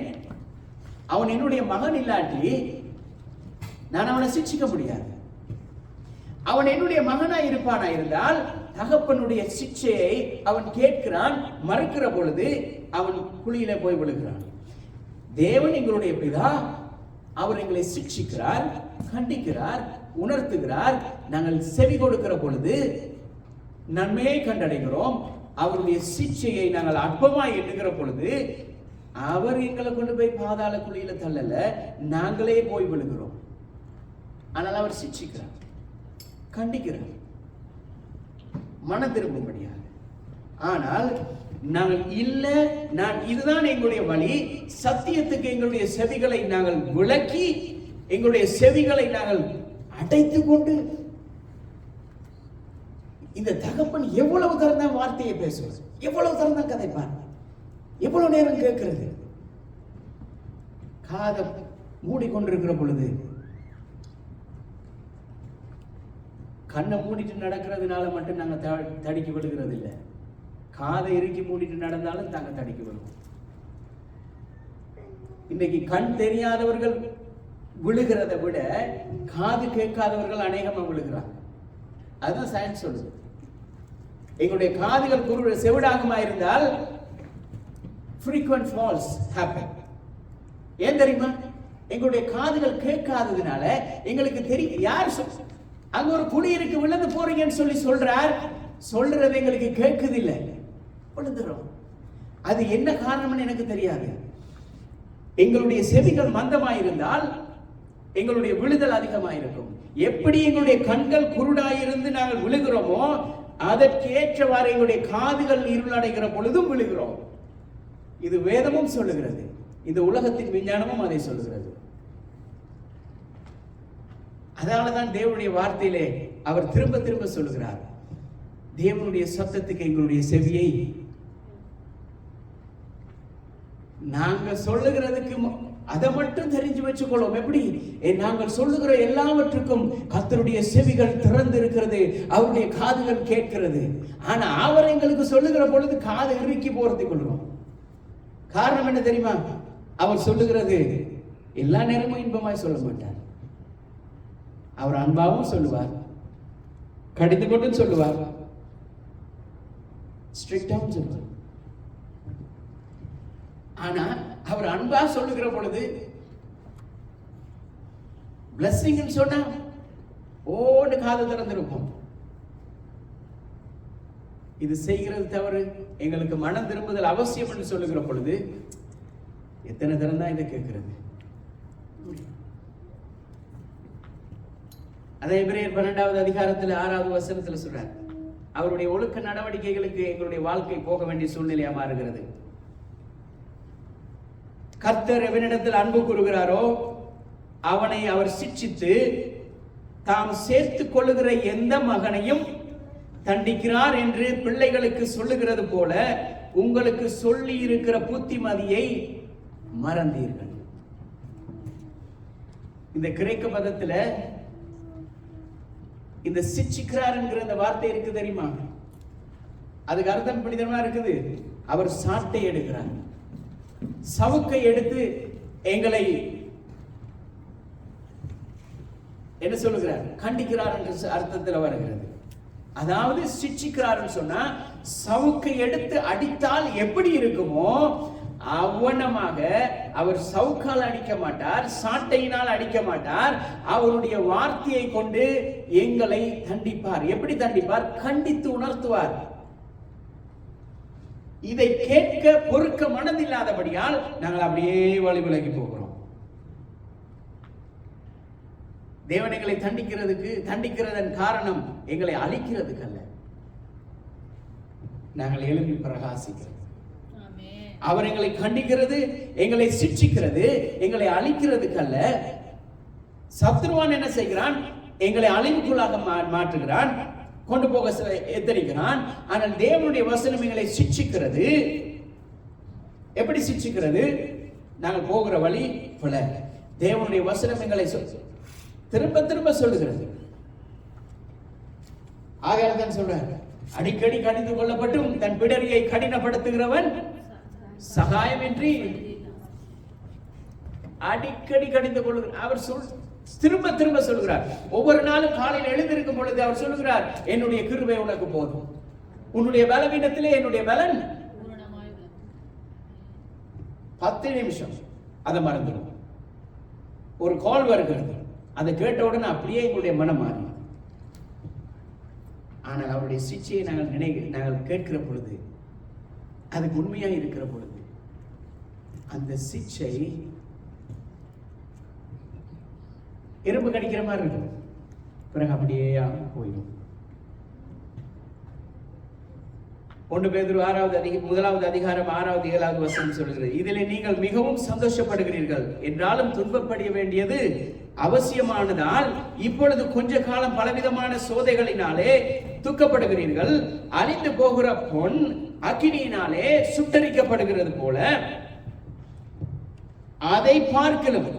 அவன் என்னுடைய மகன் இல்லாட்டி நான் அவனை சிட்சிக்க முடியாது. அவன் என்னுடைய மகனாய் இருப்பானா இருந்தால் தகப்பனுடைய சிட்சையை அவன் கேட்கிறான், மறுக்கிற பொழுது அவன் குழியில போய் விழுகிறான். தேவன் எங்களுடைய பிதா, அவர் எங்களை சிட்சிக்கிறார், கண்டிக்கிறார், உணர்த்துகிறார். நாங்கள் செவி கொடுக்கிற பொழுது நன்மையை கண்டடைகிறோம். அவருடைய சிட்சையை நாங்கள் அற்பமாய் எண்ணுகிற பொழுது அவர் எங்களை கொண்டு போய் பாதாள குழியில தள்ளல, நாங்களே போய் விழுகிறோம். ஆனால் அவர் சிட்சிக்கிறார், கண்டிக்கிறார், மன திரும்பும்படியாக. ஆனால் நாங்கள் இல்ல, நான் இதுதான் எங்களுடைய வழி, சத்தியத்துக்கு எங்களுடைய செவிகளை நாங்கள் விளக்கி, எங்களுடைய செவிகளை நாங்கள் அடைத்துக் கொண்டு, இந்த தகப்பன் எவ்வளவு தரம் தான் வார்த்தையை பேசுவார், எவ்வளவு தரம் தான் கதைப்பார், எவ்வளவு நேரம் கேட்கிறது. காதை மூடிக்கொண்டிருக்கிற பொழுது, கண்ணை மூடிட்டு நடக்கிறதுனால மட்டும் நாங்க தடிக்கி விடுகிறது இல்லை. காதை இறுக்கி மூடிட்டு நடந்தாலும் தாங்க தடிக்கி விடுவோம். இன்னைக்கு கண் தெரியாதவர்கள் விழுகிறத விட காது கேட்காதவர்கள் அநேகமா விழுகிறாங்க. அதுதான் சயின்ஸ் சொல்லுது. எங்களுடைய காதுகள் குருட செவிடாகமா இருந்தால் frequent falls happen. ஏன் தெரியுமா? எங்களுடைய காதுகள் கேட்காததுனால எங்களுக்கு தெரியும். யார் அங்க ஒரு குழி இருக்கு, விழுந்து போறீங்கன்னு சொல்லி சொல்றார், சொல்றது எங்களுக்கு கேட்குது இல்லை, விழுந்துடும். அது என்ன காரணம்னு எனக்கு தெரியாது. எங்களுடைய செவிகள் மந்தமாயிருந்தால் எங்களுடைய விழுதல் அதிகமாயிருக்கும். எப்படி எங்களுடைய கண்கள் குருடாயிருந்து நாங்கள் விழுகிறோமோ அதற்கேற்றவாறு எங்களுடைய காதுகள் இருளடைகிற பொழுதும் விழுகிறோம். இது வேதமும் சொல்லுகிறது, இந்த உலகத்தின் விஞ்ஞானமும் அதை சொல்லுகிறது. அதனாலதான் தேவனுடைய வார்த்தையிலே அவர் திரும்ப திரும்ப சொல்லுகிறார், தேவனுடைய சத்தத்துக்கு எங்களுடைய செவியை நாங்க சொல்லுகிறதுக்கு அதை மட்டும் தெரிஞ்சு வச்சுக்கொள்ளும். எப்படி? நாங்கள் சொல்லுகிற எல்லாவற்றுக்கும் கர்த்தருடைய செவிகள் திறந்து இருக்கிறது, அவருடைய காதுகள் கேட்கிறது. ஆனா அவர் எங்களுக்கு சொல்லுகிற பொழுது காது இறுக்கி போறதை கொள்றோம். காரணம் என்ன தெரியுமா? அவர் சொல்லுகிறது எல்லா நேரமும் இன்பமாய் சொல்ல மாட்டார். அவர் அன்பாவும் சொல்லுவார், கடிந்து கொண்டும் சொல்லுவார், ஸ்ட்ரிக்டாவும் சொல்லுவார். ஆனா அவர் அன்பா சொல்லுகிற பொழுது பிளஸிங் சொன்னா ஓடு காது திறந்திருக்கும். இது செய்கிறது தவறு, எங்களுக்கு மனம் திரும்புதல் அவசியம் என்று சொல்லுகிற பொழுது எத்தனை தரம் தான் இதை கேட்கிறது? அதை எபிரேயர் 12வது அதிகாரத்தில் 6வது வசனத்தில் சொல்றார், அவருடைய ஒழுக்க நடவடிக்கைகளுக்கு எங்களுடைய வாழ்க்கை போக வேண்டிய சூழ்நிலையா மாறுகிறது. கர்த்தர் எவனிடத்தில் அன்பு கூறுகிறாரோ அவனை அவர் சிட்சித்து தாம் சேர்த்துக் கொள்ளுகிற எந்த மகனையும் தண்டிக்கிறார் என்று பிள்ளைகளுக்கு சொல்லுகிறது போல உங்களுக்கு சொல்லி இருக்கிற புத்திமதியை மறந்தீர்கள். இந்த கிரேக்க பதத்துல இந்த சிட்சிக்கிறார் என்கிற இந்த வார்த்தை இருக்கு தெரியுமா? அதுக்கு அர்த்தம் புனிதமா இருக்குது. அவர் சாட்டை எடுக்கிறார், சவுக்கை எடுத்து எங்களை என்ன சொல்லுகிறார்? கண்டிக்கிறார் என்ற அர்த்தத்தில் வருகிறது. அதாவது சிட்சிக்கிறார் சொன்னா சவுக்கை எடுத்து அடித்தால் எப்படி இருக்குமோ அவ்வனமாக அவர் சவுக்கால் அடிக்க மாட்டார், சாட்டையினால் அடிக்க மாட்டார். அவருடைய வார்த்தையை கொண்டு எங்களை தண்டிப்பார். எப்படி தண்டிப்பார்? கண்டித்து உணர்த்துவார். இதை கேட்க பொறுக்க மனதில்லாதபடியால் நாங்கள் அப்படியே வழி விலகி போகிறோம். தேவன் எங்களை தண்டிக்கிறதன் காரணம் எங்களை அழிக்கிறதுக்கு அல்ல, நாங்கள் எழுப்பி பிரகாசிக்கிறோம். அவர் எங்களை கண்டிக்கிறது, எங்களை சிட்சிக்கிறது, எங்களை அழிக்கிறதுக்கு அல்ல. சத்ருவான் என்ன செய்கிறான்? எங்களை அழிவுக்குள்ளாக மாற்றுகிறான், கொண்டு போக எத்தரிக்கிறான். ஆனால் தேவனுடைய வசனம் எங்களை சிட்சிக்கிறது. எப்படி சிட்சிக்கிறது? நாங்கள் போகிற வழி போல தேவனுடைய வசனம் எங்களை திரும்ப திரும்ப சொல்லுகிறது. ஆகையால் தான் சொல்றேன், அடிக்கடி கடிந்து கொள்ளப்பட்டும் தன் பிடரியை கடினப்படுத்துகிறவன் சகாயமின்றி. அடிக்கடி கடிந்து கொள்ளுகிறார். அவர் திரும்ப திரும்ப சொல்லுகிறார். ஒவ்வொரு நாளும் காலையில் எழுந்திருக்கும் பொழுது அவர் சொல்லுகிறார், என்னுடைய கிருபை உனக்கு போதும், உன்னுடைய பலவீனத்திலே என்னுடைய பலன். 10 நிமிஷம் அதை மறந்துடும். ஒரு கால் வருகிறது, அதை கேட்டவுடனே அப்படியே எங்களுடைய மனம் மாறி. ஆனால் அவருடைய சிச்சையை நாங்கள் கேட்கிற பொழுது, அதுக்கு உண்மையாக இருக்கிற பொழுது, அந்த சிச்சை எறும்பு கடிக்கிற மாதிரி இருக்கும், பிறகு அப்படியே போயிடும். 1 பேதுரு 1 அதிகாரம் 6 7 வசனம் சொல்கிறது, இதிலே நீங்கள் மிகவும் சந்தோஷப்படுகிறீர்கள் என்றாலும் துன்பப்பட வேண்டியது அவசியமானதால் இப்பொழுது கொஞ்ச காலம் பலவிதமான சோதனைகளினாலே துக்கப்படுகிறீர்கள். அழிந்து போகிற பொன் அக்கினியினாலே சுட்டரிக்கப்படுகிறது போல அதை பார்க்கலும்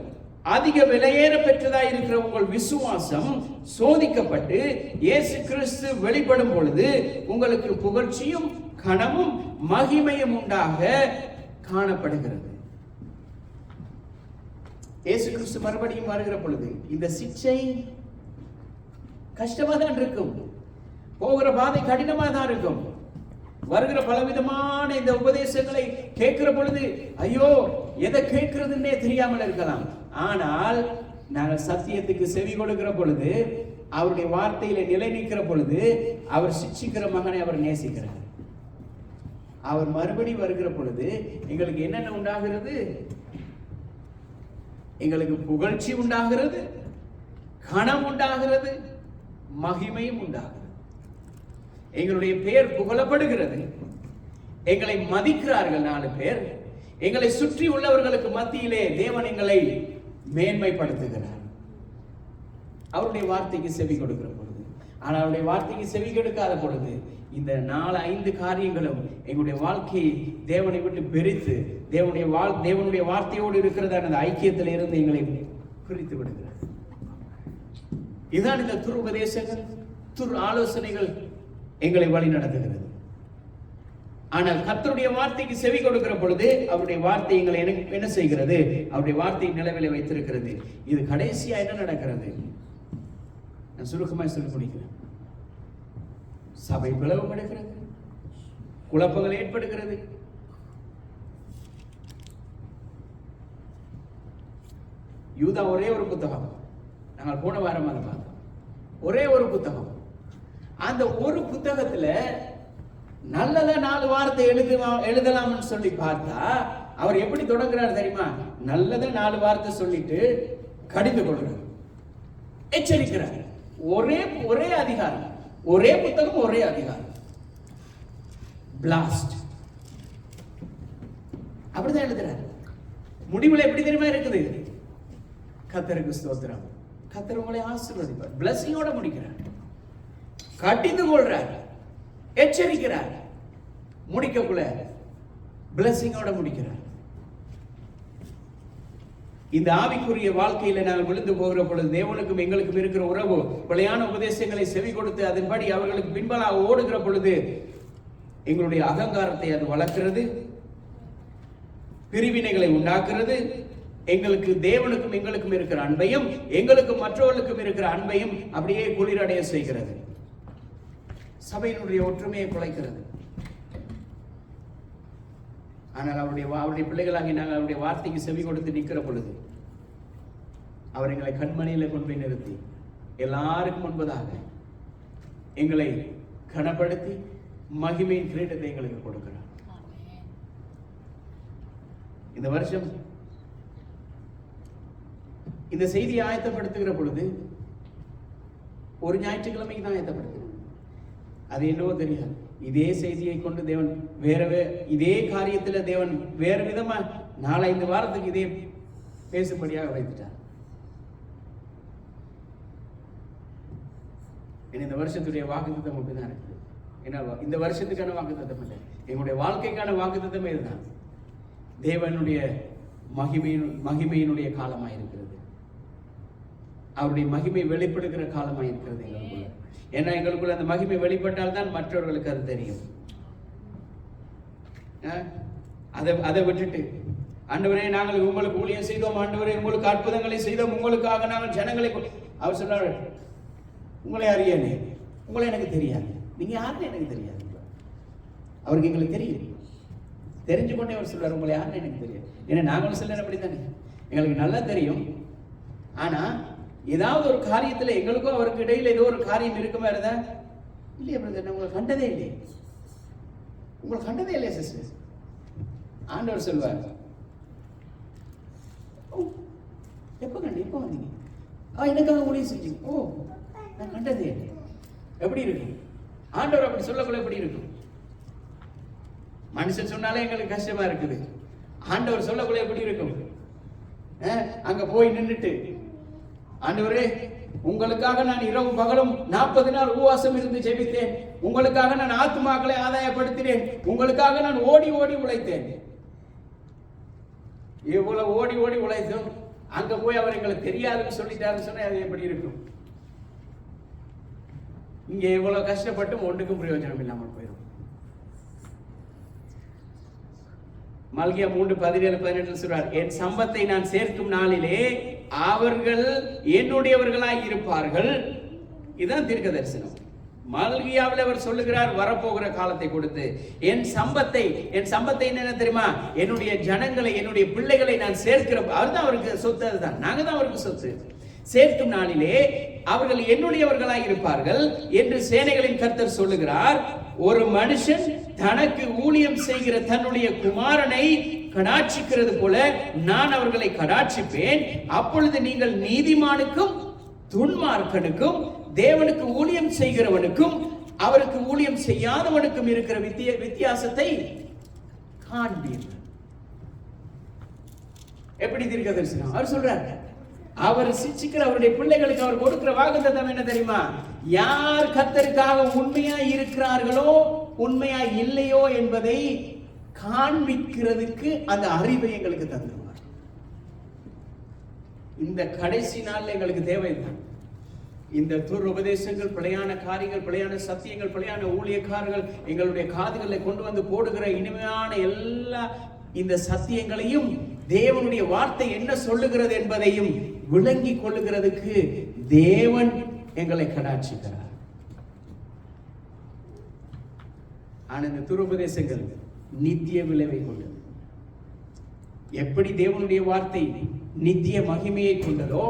அதிக விலையேற பெற்றதாய் இருக்கிற உங்கள் விசுவாசம் சோதிக்கப்பட்டு இயேசு கிறிஸ்து வெளிப்படும் பொழுது உங்களுக்கு புகழ்ச்சியும் கனமும் மகிமையும் உண்டாக காணப்படுகிறது. இயேசு கிறிஸ்து மறுபடியும் வருகிற பொழுது இந்த சிச்சை கஷ்டமா தான் இருக்கும், போகிற பாதை கடினமா தான் இருக்கும். வருகிற பலவிதமான இந்த உபதேசங்களை கேட்கிற பொழுது ஐயோ எதை கேட்கிறதுன்னே தெரியாமல் இருக்கலாம். ஆனால் நாங்கள் சத்தியத்துக்கு செவி கொடுக்கிற பொழுது, அவருடைய வார்த்தையில நிலை நிற்கிற பொழுது, அவர் சிட்சிக்கிற மகனை அவர் நேசிக்கிறார். அவர் மறுபடி வருகிற பொழுது எங்களுக்கு என்னென்ன உண்டாகிறது? எங்களுக்கு புகழ்ச்சி உண்டாகிறது, கனம் உண்டாகிறது, மகிமையும் உண்டாகிறது. எங்களுடைய பெயர் புகழப்படுகிறது, எங்களை மதிக்கிறார்கள் 4 பேர். எங்களை சுற்றி உள்ளவர்களுக்கு மத்தியிலே தேவன் எங்களை மேன்மைப்படுத்துகிறார் அவருடைய வார்த்தைக்கு செவி கொடுக்கிற பொழுது. ஆனால் அவருடைய வார்த்தைக்கு செவி கொடுக்காத பொழுது இந்த 4-5 காரியங்களும் எங்களுடைய வாழ்க்கையை தேவனை விட்டு பிரித்து தேவனுடைய வார்த்தையோடு இருக்கிறதான அந்த ஐக்கியத்தில் இருந்து எங்களை பிரித்து விடுகிறார். இதுதான் இந்த துருபதேசங்கள், துரு ஆலோசனைகள் எங்களை வழி நடத்துகிறது. ஆனால் கர்த்தருடைய வார்த்தைக்கு செவி கொடுக்கிற பொழுது அவருடைய வார்த்தை எங்களை என்ன செய்கிறது? அவருடைய வார்த்தையை நிலவில வைத்திருக்கிறது. இது கடைசியா என்ன நடக்கிறது? நான் சுருக்கமாய் சொல்லி முடிக்கிறேன். சபை பிளவுபடுகிறது, குழப்பங்கள் ஏற்படுகிறது. யூதா ஒரே ஒரு புத்தகம், நாங்கள் போன வாரம் அதை பார்த்தோம். ஒரே ஒரு புத்தகம். அந்த ஒரு புத்தகத்துல நல்லதா 4 வார்த்தை எழுதலாம்னு சொல்லி பார்த்தா அவர் எப்படி தொடங்குறாரு தெரியுமா? நல்லதா 4 வார்த்தை சொல்லிட்டு கடிந்து கொள்றார், எச்சரிக்கிறார். ஒரே அதிகாரம், ஒரே புத்தகம், ஒரே அதிகாரம், பிளாஸ்ட். அப்படிதான் எழுதுறாரு. முடிவுல எப்படி தெரியுமா இருக்குது? கர்த்தருக்கு ஸ்தோத்திரம், கர்த்தர் உங்களை ஆசீர்வதிப்பார். பிளஸிங்கோட முடிக்கிறார், கடிந்து கொள்றார், எச்சரிக்கிறார், முடிக்கக்குள்ள பிளஸிங்கோட முடிக்கிறார். இந்த ஆவிக்குரிய வாழ்க்கையில நாங்கள் விழுந்து போகிற பொழுது தேவனுக்கும் எங்களுக்கும் இருக்கிற உறவு பிழையான உபதேசங்களை செவி கொடுத்து அதன்படி அவர்களுக்கு பின்பலாக ஓடுகிற பொழுது எங்களுடைய அகங்காரத்தை அது வளர்க்கிறது, பிரிவினைகளை உண்டாக்குறது. எங்களுக்கு தேவனுக்கும் எங்களுக்கும் இருக்கிற அன்பையும் எங்களுக்கும் மற்றவர்களுக்கும் இருக்கிற அன்பையும் அப்படியே குளிரடைய செய்கிறது. சபையினுடைய ஒற்றுமையை குலைக்கிறது. ஆனால் அவருடைய பிள்ளைகளாகி நாங்கள் அவருடைய வார்த்தைக்கு செவி கொடுத்து நிற்கிற பொழுது அவர் எங்களை கண்மணியில கொண்டு போய் நிறுத்தி எல்லாருக்கும் முன்பதாக எங்களை கனப்படுத்தி மகிமையின் கிரீடத்தை எங்களுக்கு கொடுக்கிறார். இந்த வருஷம் இந்த செய்தியை ஆயத்தப்படுத்துகிற பொழுது ஒரு ஞாயிற்றுக்கிழமைக்கு தான் ஆயத்தப்படுத்துகிறோம். அது என்னவோ தெரியாது. இதே செய்தியை கொண்டு தேவன் இதே காரியத்தில் தேவன் வேறு விதமா 4-5 வாரத்துக்கு இதே பேசும்படியாக வைத்துட்டார். இந்த வருஷத்துடைய வாக்குத்தத்தம் அப்படிதான் இருக்குது. ஏன்னா இந்த வருஷத்துக்கான வாக்குத்தத்தம் இல்லை, எங்களுடைய வாழ்க்கைக்கான வாக்குத்தத்தமே இதுதான். தேவனுடைய மகிமையினுடைய காலமாக இருக்கிறது, அவருடைய மகிமை வெளிப்படுகிற காலமாக இருக்கிறது எங்களுக்குள்ள. ஏன்னா எங்களுக்குள்ள அந்த மகிமை வெளிப்பட்டால் தான் மற்றவர்களுக்கு அது தெரியும். அதை விட்டுட்டு ஆண்டவரே நாங்கள் உங்களுக்கு ஊழியம் செய்தோம், ஆண்டவரே உங்களுக்கு அற்புதங்களை செய்தோம், உங்களுக்காக நாங்கள் ஜனங்களை, அவர் சொல்றாரு உங்களை அறியனே, உங்களை எனக்கு தெரியாது, நீங்க யாருன்னு எனக்கு தெரியாது. அவருக்கு எங்களுக்கு தெரியும், தெரிஞ்சு கொண்டே அவர் சொல்றாரு உங்களை யாருன்னு எனக்கு தெரியாது. ஏன்னா நாங்களும் சிலர் அப்படித்தானே, எங்களுக்கு நல்லா தெரியும். ஆனா ஏதாவது ஒரு காரியத்துல எங்களுக்கும் அவருக்கு இடையில ஏதோ ஒரு காரியம் இருக்குமா இருந்தா இல்லையா பிரதர், உங்களை கண்டதே இல்லையே, உங்களை கண்டதே இல்லையா சிஸ்டர். ஆண்டவர் சொல்வார் எப்ப கண்டு, எப்ப வந்தீங்க, எனக்காக ஊழியம் செஞ்சீங்க, ஓ நான் கண்டதே இல்லை. எப்படி இருக்கு ஆண்டவர் அப்படி சொல்லக்குள்ள எப்படி இருக்கும்? மனுஷன் சொன்னாலே எங்களுக்கு கஷ்டமா இருக்குது, ஆண்டவர் சொல்லக்குள்ள எப்படி இருக்கும்? அங்க போய் நின்றுட்டு ஆண்டவரே உங்களுக்காக நான் இரவும் பகலும் 40 நாள் உபவாசம் இருந்து ஜெபித்தேன், உங்களுக்காக நான் ஆத்துமாக்களை ஆதாயப்படுத்தினேன், உங்களுக்காக நான் ஓடி ஓடி உழைத்தேன். இவ்வளவு ஓடி ஓடி உழைத்தோம், அங்க போய் அவர் எங்களுக்கு தெரியாதுன்னு சொல்லிட்டாருன்னு சொன்னா அது எப்படி இருக்கும்? இங்க எவ்வளவு கஷ்டப்பட்டும் ஒன்றுக்கும் பிரயோஜனம் இல்லாமல் போயிடும். மல்கியா 3:17-18 சொல்றார், என் சம்பத்தை நான் சேர்க்கும் நாளிலே அவர்கள் என்னுடையவர்களாய் இருப்பார்கள். இதுதான் தீர்க்க தரிசனம். மல்கியாவில் அவர் சொல்லுகிறார் வரப்போகிற காலத்தை கொடுத்து, என் சம்பத்தை என்ன தெரியுமா, என்னுடைய ஜனங்களை என்னுடைய பிள்ளைகளை நான் சேர்க்கிற, அவர்தான் அவருக்கு சொத்து, அதுதான் நாங்க தான் அவருக்கு சொத்து. சேர்க்கும் நாளிலே அவர்கள் என்னுடையவர்களாய் இருப்பார்கள் என்று சேனைகளின் கர்த்தர் சொல்லுகிறார். ஒரு மனுஷன் தனக்கு ஊழியம் செய்கிற தன்னுடைய குமாரனை கடாட்சிக்கிறது போல நான் அவர்களை கடாட்சிப்பேன். அப்பொழுது நீங்கள் நீதிமானுக்கும் துன்மார்க்கனுக்கும் தேவனுக்கு ஊழியம் செய்கிறவனுக்கும் அவருக்கு ஊழியம் செய்யாதவனுக்கும் இருக்கிற வித்தியாசத்தை காண்பீர்கள். எப்படி தீர்க்க தரிசனம் அவர் சொல்றார். அவர் சிச்சிக்கிற அவருடைய பிள்ளைகளுக்கு அவர் கொடுக்கிற வாக்குத்தத்தம் என்ன தெரியுமா? யார் கர்த்தருக்காக உண்மையா இருக்கிறார்களோ உண்மையா இல்லையோ என்பதை காண்பிக்கிறதுக்கு அந்த அறிவை எங்களுக்கு தந்துருவார். இந்த கடைசி நாள்ல எங்களுக்கு தேவைதான். இந்த துருபதேசங்கள், பிழையான காரியங்கள், பிழையான சத்தியங்கள், பிழையான ஊழியக்காரர்கள் எங்களுடைய காதுகளை கொண்டு வந்து போடுகிற இனிமையான எல்லா இந்த சத்தியங்களையும் தேவனுடைய வார்த்தை என்ன சொல்லுகிறது என்பதையும் விளங்கி கொள்ளுகிறதுக்கு தேவன் எங்களை கடாட்சிக்கிறார். ஆனா இந்த துருபதேசங்கள் நித்திய விளைவை கொண்டது. எப்படி தேவனுடைய வார்த்தை நித்திய மகிமையை கொண்டதோ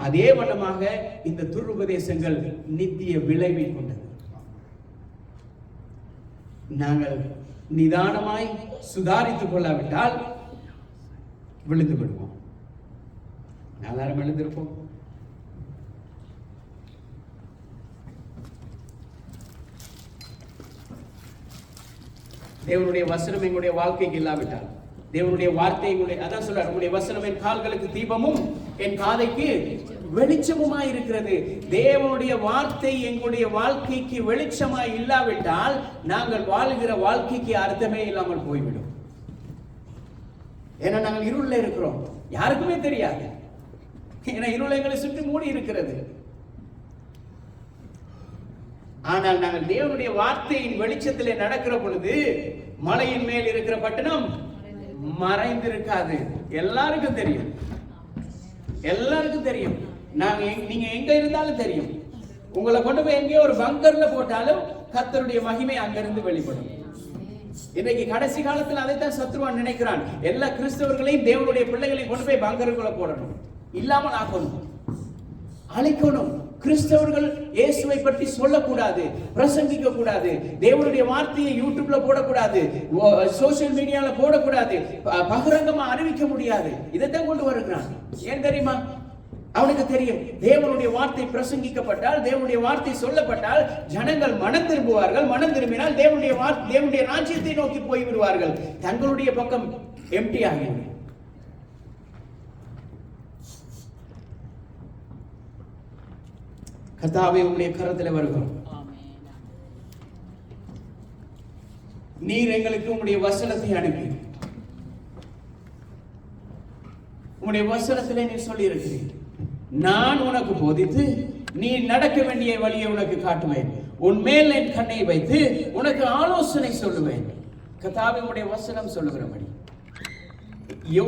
அதே வண்ணமாக இந்த துருபதேசங்கள் நித்திய விளைவை கொண்டது. நாங்கள் நிதானமாய் சுதாரித்துக் கொள்ளாவிட்டால் விழுந்து விடுவோம். எல்லாரும் எழுந்திருப்போம். தேவனுடைய வசனம் எங்களுடைய வாழ்க்கைக்கு இல்லாவிட்டால், தேவனுடைய வார்த்தை அதான் சொல்றார், உங்களுடைய வசனம் என் கால்களுக்கு தீபமும் என் காதைக்கு வெளிச்சமுமாய் இருக்கிறது. தேவனுடைய வார்த்தை எங்களுடைய வாழ்க்கைக்கு வெளிச்சமாய் இல்லாவிட்டால் நாங்கள் வாழ்கிற வாழ்க்கைக்கு அர்த்தமே இல்லாமல் போய்விடும். ஏன்னா நாங்கள் இருள்ல இருக்கிறோம், யாருக்குமே தெரியாது. ஏன்னா இருள் எங்களை சுற்றி மூடி இருக்கிறது. ஆனால் நாங்கள் தேவனுடைய வார்த்தையின் வெளிச்சத்திலே நடக்கிற பொழுது மலையின் மேல் இருக்கிற பட்டணம் மறைந்திருக்காது. எல்லாருக்கும் தெரியும், எல்லாருக்கும் தெரியும். நீங்க எங்க இருந்தாலும் தெரியும். உங்களை கொண்டு போய் எங்கேயோ ஒரு பங்கர்ல போட்டாலும் கர்த்தருடைய மகிமை அங்கிருந்து வெளிப்படும். இன்றைக்கு கடைசி காலத்தில் அதைத்தான் சத்ருவான் நினைக்கிறான். எல்லா கிறிஸ்தவர்களையும் தேவனுடைய பிள்ளைகளையும் கொண்டு போய் பங்கருக்குள்ள போடணும், இல்லாமல் ஆக்கணும், அழைக்கணும். கிறிஸ்தவர்கள் இயேசுவை பற்றி சொல்லக்கூடாது, பிரசங்கிக்க கூடாது, தேவனுடைய வார்த்தையை யூடியூப்ல போடக்கூடாது, சோசியல் மீடியால போடக்கூடாது, பகிரங்கமா அறிவிக்க முடியாது. இதைத்தான் கொண்டு வருகிறான். ஏன் தெரியுமா? அவனுக்கு தெரியும், தேவனுடைய வார்த்தை பிரசங்கிக்கப்பட்டால், தேவனுடைய வார்த்தை சொல்லப்பட்டால் ஜனங்கள் மனம் திரும்புவார்கள். மனம் திரும்பினால் தேவனுடைய ராஜ்யத்தை நோக்கி போய் விடுவார்கள். தங்களுடைய பக்கம் எம்டி ஆகிவிடும். கர்த்தாவே, உம்முடைய கரத்தில் வருகிறோம். நீர் எங்களுக்கு உம்முடைய வசனத்தை அனுப்பி, உம்முடைய வசனத்திலே நீர் சொல்லி இருக்கிறீர், நான் உனக்கு போதித்து நீ நடக்க வேண்டிய வழியை உனக்கு காட்டுவேன், உன் மேல் என் கண்ணை வைத்து உனக்கு ஆலோசனை சொல்லுவேன். கர்த்தாவே, உம்முடைய வசனம் சொல்லுகிறபடி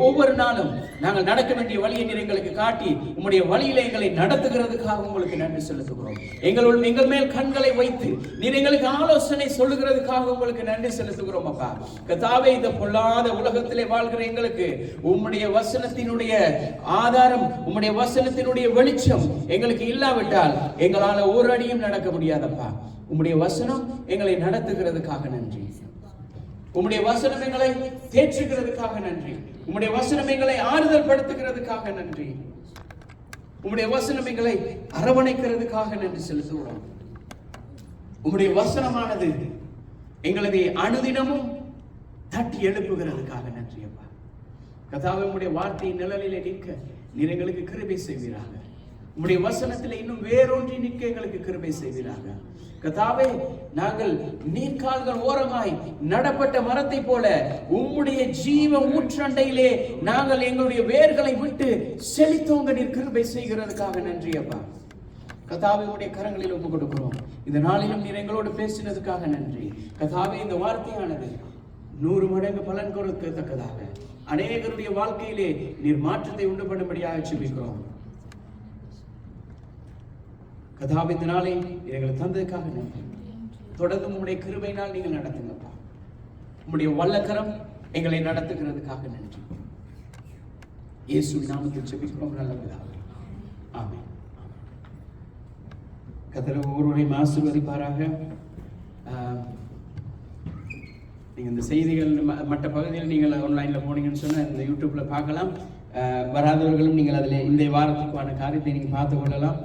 ஒவ்வொரு நாளும் நாங்கள் நடக்க வேண்டிய வழியை நீர் எங்களுக்கு காட்டி உம்முடைய வழியில எங்களை நடத்துகிறதுக்காக உங்களுக்கு நன்றி செலுத்துகிறோம். எங்கள் மேல் கண்களை வைத்து நீர் எங்களுக்கு ஆலோசனை சொல்லுகிறதுக்காக உங்களுக்கு நன்றி செலுத்துகிறோம். அப்பா கர்த்தாவே, இந்த பொல்லாத உலகத்திலே வாழ்கிற எங்களுக்கு உம்முடைய வசனத்தினுடைய ஆதாரம், உம்முடைய வசனத்தினுடைய வெளிச்சம் எங்களுக்கு இல்லாவிட்டால் எங்களால ஒரு அடியும் நடக்க முடியாதப்பா. உம்முடைய வசனம் எங்களை நடத்துகிறதுக்காக நன்றி. உம்முடைய வசனம் எங்களை தேற்றுகிறதுக்காக நன்றி. உம்முடைய வசனம் எங்களை ஆறுதல் படுத்துகிறதுக்காக நன்றி. உம்முடைய வசனம் எங்களை அரவணைக்கிறதுக்காக நன்றி செலுத்துகிறோம். உம்முடைய வசனமானது எங்களது அனுதினமும் தட்டி எழுப்புகிறதுக்காக நன்றி அப்பா. கர்த்தாவே, உம்முடைய வார்த்தையின் நிழலிலே நிற்க நீர் எங்களுக்கு கிருபை செய்வீராக. உம்முடைய வசனத்தில் இன்னும் வேறொன்றி நிற்க எங்களுக்கு கிருபை செய்வீராக. கர்த்தாவே, நாங்கள் நீர்க்கால்கள் ஓரமாய் நடப்பட்ட மரத்தை போல உம்முடைய ஜீவ ஊற்றண்டையிலே நாங்கள் எங்களுடைய வேர்களை விட்டு செழித்தோங்க நீர் கிருபை செய்கிறதுக்காக நன்றி அப்பா. கர்த்தாவே, உம்முடைய கரங்களில் ஒப்புக் கொடுக்கிறோம். இந்த நாளிலும் நீர் எங்களோடு பேசினதுக்காக நன்றி. கர்த்தாவே, இந்த வார்த்தையானது 100 மடங்கு பலன் கொடுக்கத்தக்கதாக அநேகருடைய வாழ்க்கையிலே நீர் மாற்றத்தை உண்டு பண்ணும்படியாக ஜெபிக்கிறோம். கர்த்தாவே, இந்த நாளை எங்களுக்கு தந்ததுக்காக நன்றி. தொடர்ந்து உம்முடைய கிருபையினால் நீங்கள் நடத்துங்கப்பா. உம்முடைய வல்லக்கரம் எங்களை நடத்துகிறதுக்காக நன்றி. இயேசுவின் நாமத்தில் ஜெபிக்கிறோம் நல்ல பிதாவே. ஆமென். கர்த்தர் ஒவ்வொருவரையும் ஆசீர்வதிப்பாராக. நீங்கள் இந்த செய்திகள் மற்ற பகுதியில் நீங்கள் ஆன்லைனில் போனீங்கன்னு சொன்னால் இந்த யூடியூப்பில் பார்க்கலாம். வராதவர்களும் நீங்கள் அதில் இந்த வாரத்துக்கான காரியத்தை நீங்கள் பார்த்து கொள்ளலாம்.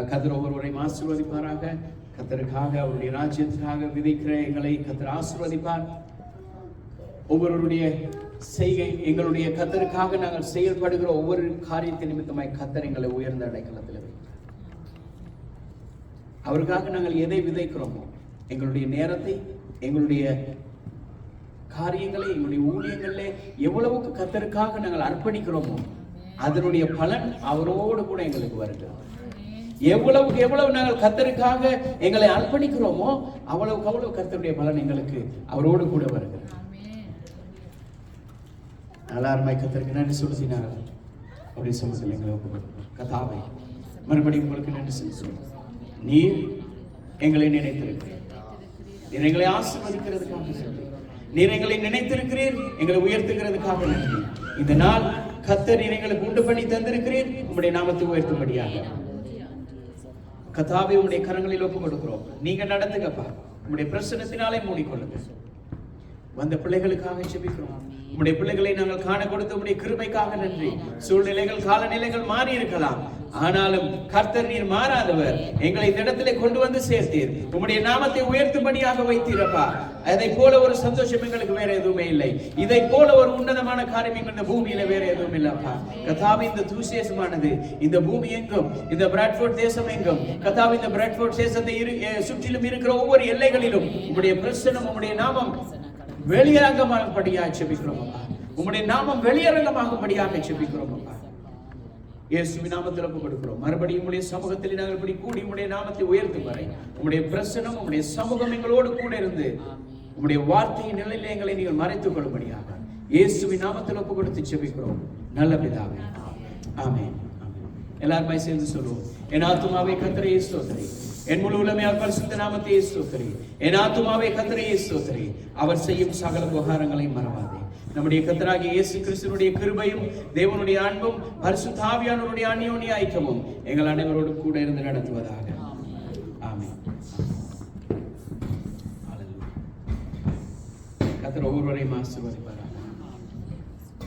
கர்த்தர் ஒவ்வொருவரையும் ஆசீர்வதிப்பாராக. கர்த்தருக்காக, அவருடைய ராஜ்யத்துக்காக விதைக்கிற எங்களை கர்த்தர் ஆசீர்வதிப்பார். ஒவ்வொருவருடைய செய்கை, எங்களுடைய கர்த்தருக்காக நாங்கள் செயல்படுகிற ஒவ்வொரு காரியத்தை நிமித்தமாய் கர்த்தர் எங்களை உயர்ந்த அடைக்கலத்தில் வைக்கிறார். அவருக்காக நாங்கள் எதை விதைக்கிறோமோ, எங்களுடைய நேரத்தை, எங்களுடைய காரியங்களை, எங்களுடைய ஊழியங்களிலே எவ்வளவுக்கு கர்த்தருக்காக நாங்கள் அர்ப்பணிக்கிறோமோ அதனுடைய பலன் அவரோடு கூட எங்களுக்கு வருகிறது. எவ்வளவுக்கு எவ்வளவு நாங்கள் கர்த்தருக்காக எங்களை அர்ப்பணிக்கிறோமோ அவ்வளவுக்கு அவ்வளவு கர்த்தருடைய பலன் எங்களுக்கு அவரோடு கூட வருகிறது. எல்லாருமே கர்த்தருக்கு நன்றி செலுத்தினார்கள். அப்படி சமூகத்தில் எங்களை ஒப்புக்கொள்கிறோம். கர்த்தாவே, மறுபடியும் உங்களுக்கு நன்றி செலுத்துகிறோம். நீர் எங்களை நினைத்திருக்கிறீர், நீர் எங்களை ஆசீர்வதிக்கிறதுக்காக நன்றி. நீர் எங்களை நினைத்திருக்கிறீர், எங்களை உயர்த்துகிறதுக்காக நன்றி. இந்த நாள் கர்த்தர் நீர் எங்களுக்கு உண்டு பண்ணி தந்திருக்கிறீர், உம்முடைய நாமத்தை உயர்த்தும்படியாக. கர்த்தாவே, உம்முடைய கரங்களில் ஒப்புக் கொடுக்கிறோம். நீங்க நடத்துங்கப்பா. உம்முடைய பிரசன்னத்தினாலே மூடிக்கொள்ளுங்க. வந்த பிள்ளைகளுக்காக ஜெபிக்கிறோம். உம்முடைய பிள்ளைகளை நாங்கள் காண கொடுத்த உம்முடைய கிருபைக்காக நன்றி. சூழ்நிலைகள், காலநிலைகள் மாறி இருக்கலாம், ஆனாலும் கர்த்தர் நீர் மாறாதவர். எங்களை இந்த இடத்திலே கொண்டு வந்து சேர்த்தீர். உம்முடைய நாமத்தை உயர்த்தும்படியாக வைத்தீரப்பா. அதை போல ஒரு சந்தோஷம் எங்களுக்கு வேற எதுவுமே இல்லை. இதை போல ஒரு உன்னதமான காரியம் இந்த பூமியில வேற எதுவும் இல்லப்பா. கர்த்தாவே, இந்த சுவிசேஷமானது இந்த பூமி எங்கும், இந்த பிராட்ஃபோர்ட் தேசம் எங்கும், கர்த்தாவே, இந்த பிராட்ஃபோர்ட் தேசத்தை சுற்றிலும் இருக்கிற ஒவ்வொரு எல்லைகளிலும் உம்முடைய பிரசன்னம், உம்முடைய நாமம் வெளியரங்கமாகும்படியாக ஜெபிக்கிறோம் அப்பா. உம்முடைய நாமம் வெளியரங்கமாகும்படியாக ஜெபிக்கிறோம் அப்பா. இயேசுவின் நாமத்தில் ஒப்புக் கொடுக்கிறோம். மறுபடியும் உம்முடைய சமூகத்தில் நாங்கள் இப்படி கூடி உம்முடைய நாமத்தை உயர்த்தும் வரை உம்முடைய பிரசன்னம், உம்முடைய சமூகம் எங்களோடு கூட இருந்து உம்முடைய வார்த்தையின் நிலையிலே எங்களை நீங்கள் மறைத்துக் கொள்ளும்படியாக இயேசுவின் நாமத்தில் ஒப்புக் கொடுத்து ஜெபிக்கிறோம் நல்ல பிதாவே. ஆமென். எல்லாருமே சேர்ந்து சொல்லுவோம். என் ஆத்துமாவே கர்த்தரை ஸ்தோத்திரி, என் முழு உலமையால் பரிசுத்த நாமத்தையே ஸ்தோத்திரி. என் ஆத்துமாவே கர்த்தரையே ஸ்தோத்திரி. அவர் செய்யும் சகல உபகாரங்களையும் மறவாதே. நம்முடைய கர்த்தராகிய இயேசு கிறிஸ்துவினுடைய கிருபையும் தேவனுடைய அன்பும் பரிசுத்த ஆவியானவருடைய அந்யோன்ய ஐக்கியமும் எங்கள் அனைவரோடு கூட இருந்து நடத்துவதாக. ஆமென். கர்த்தர் ஒவ்வொருவரையும் ஆசீர்வதிப்பாராக.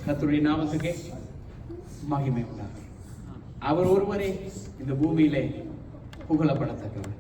கர்த்தருடைய நாமத்துக்கே மகிமை உண்டாகும். அவர் ஒருவரே இந்த பூமியிலே புகழப்படத்தக்கவர்.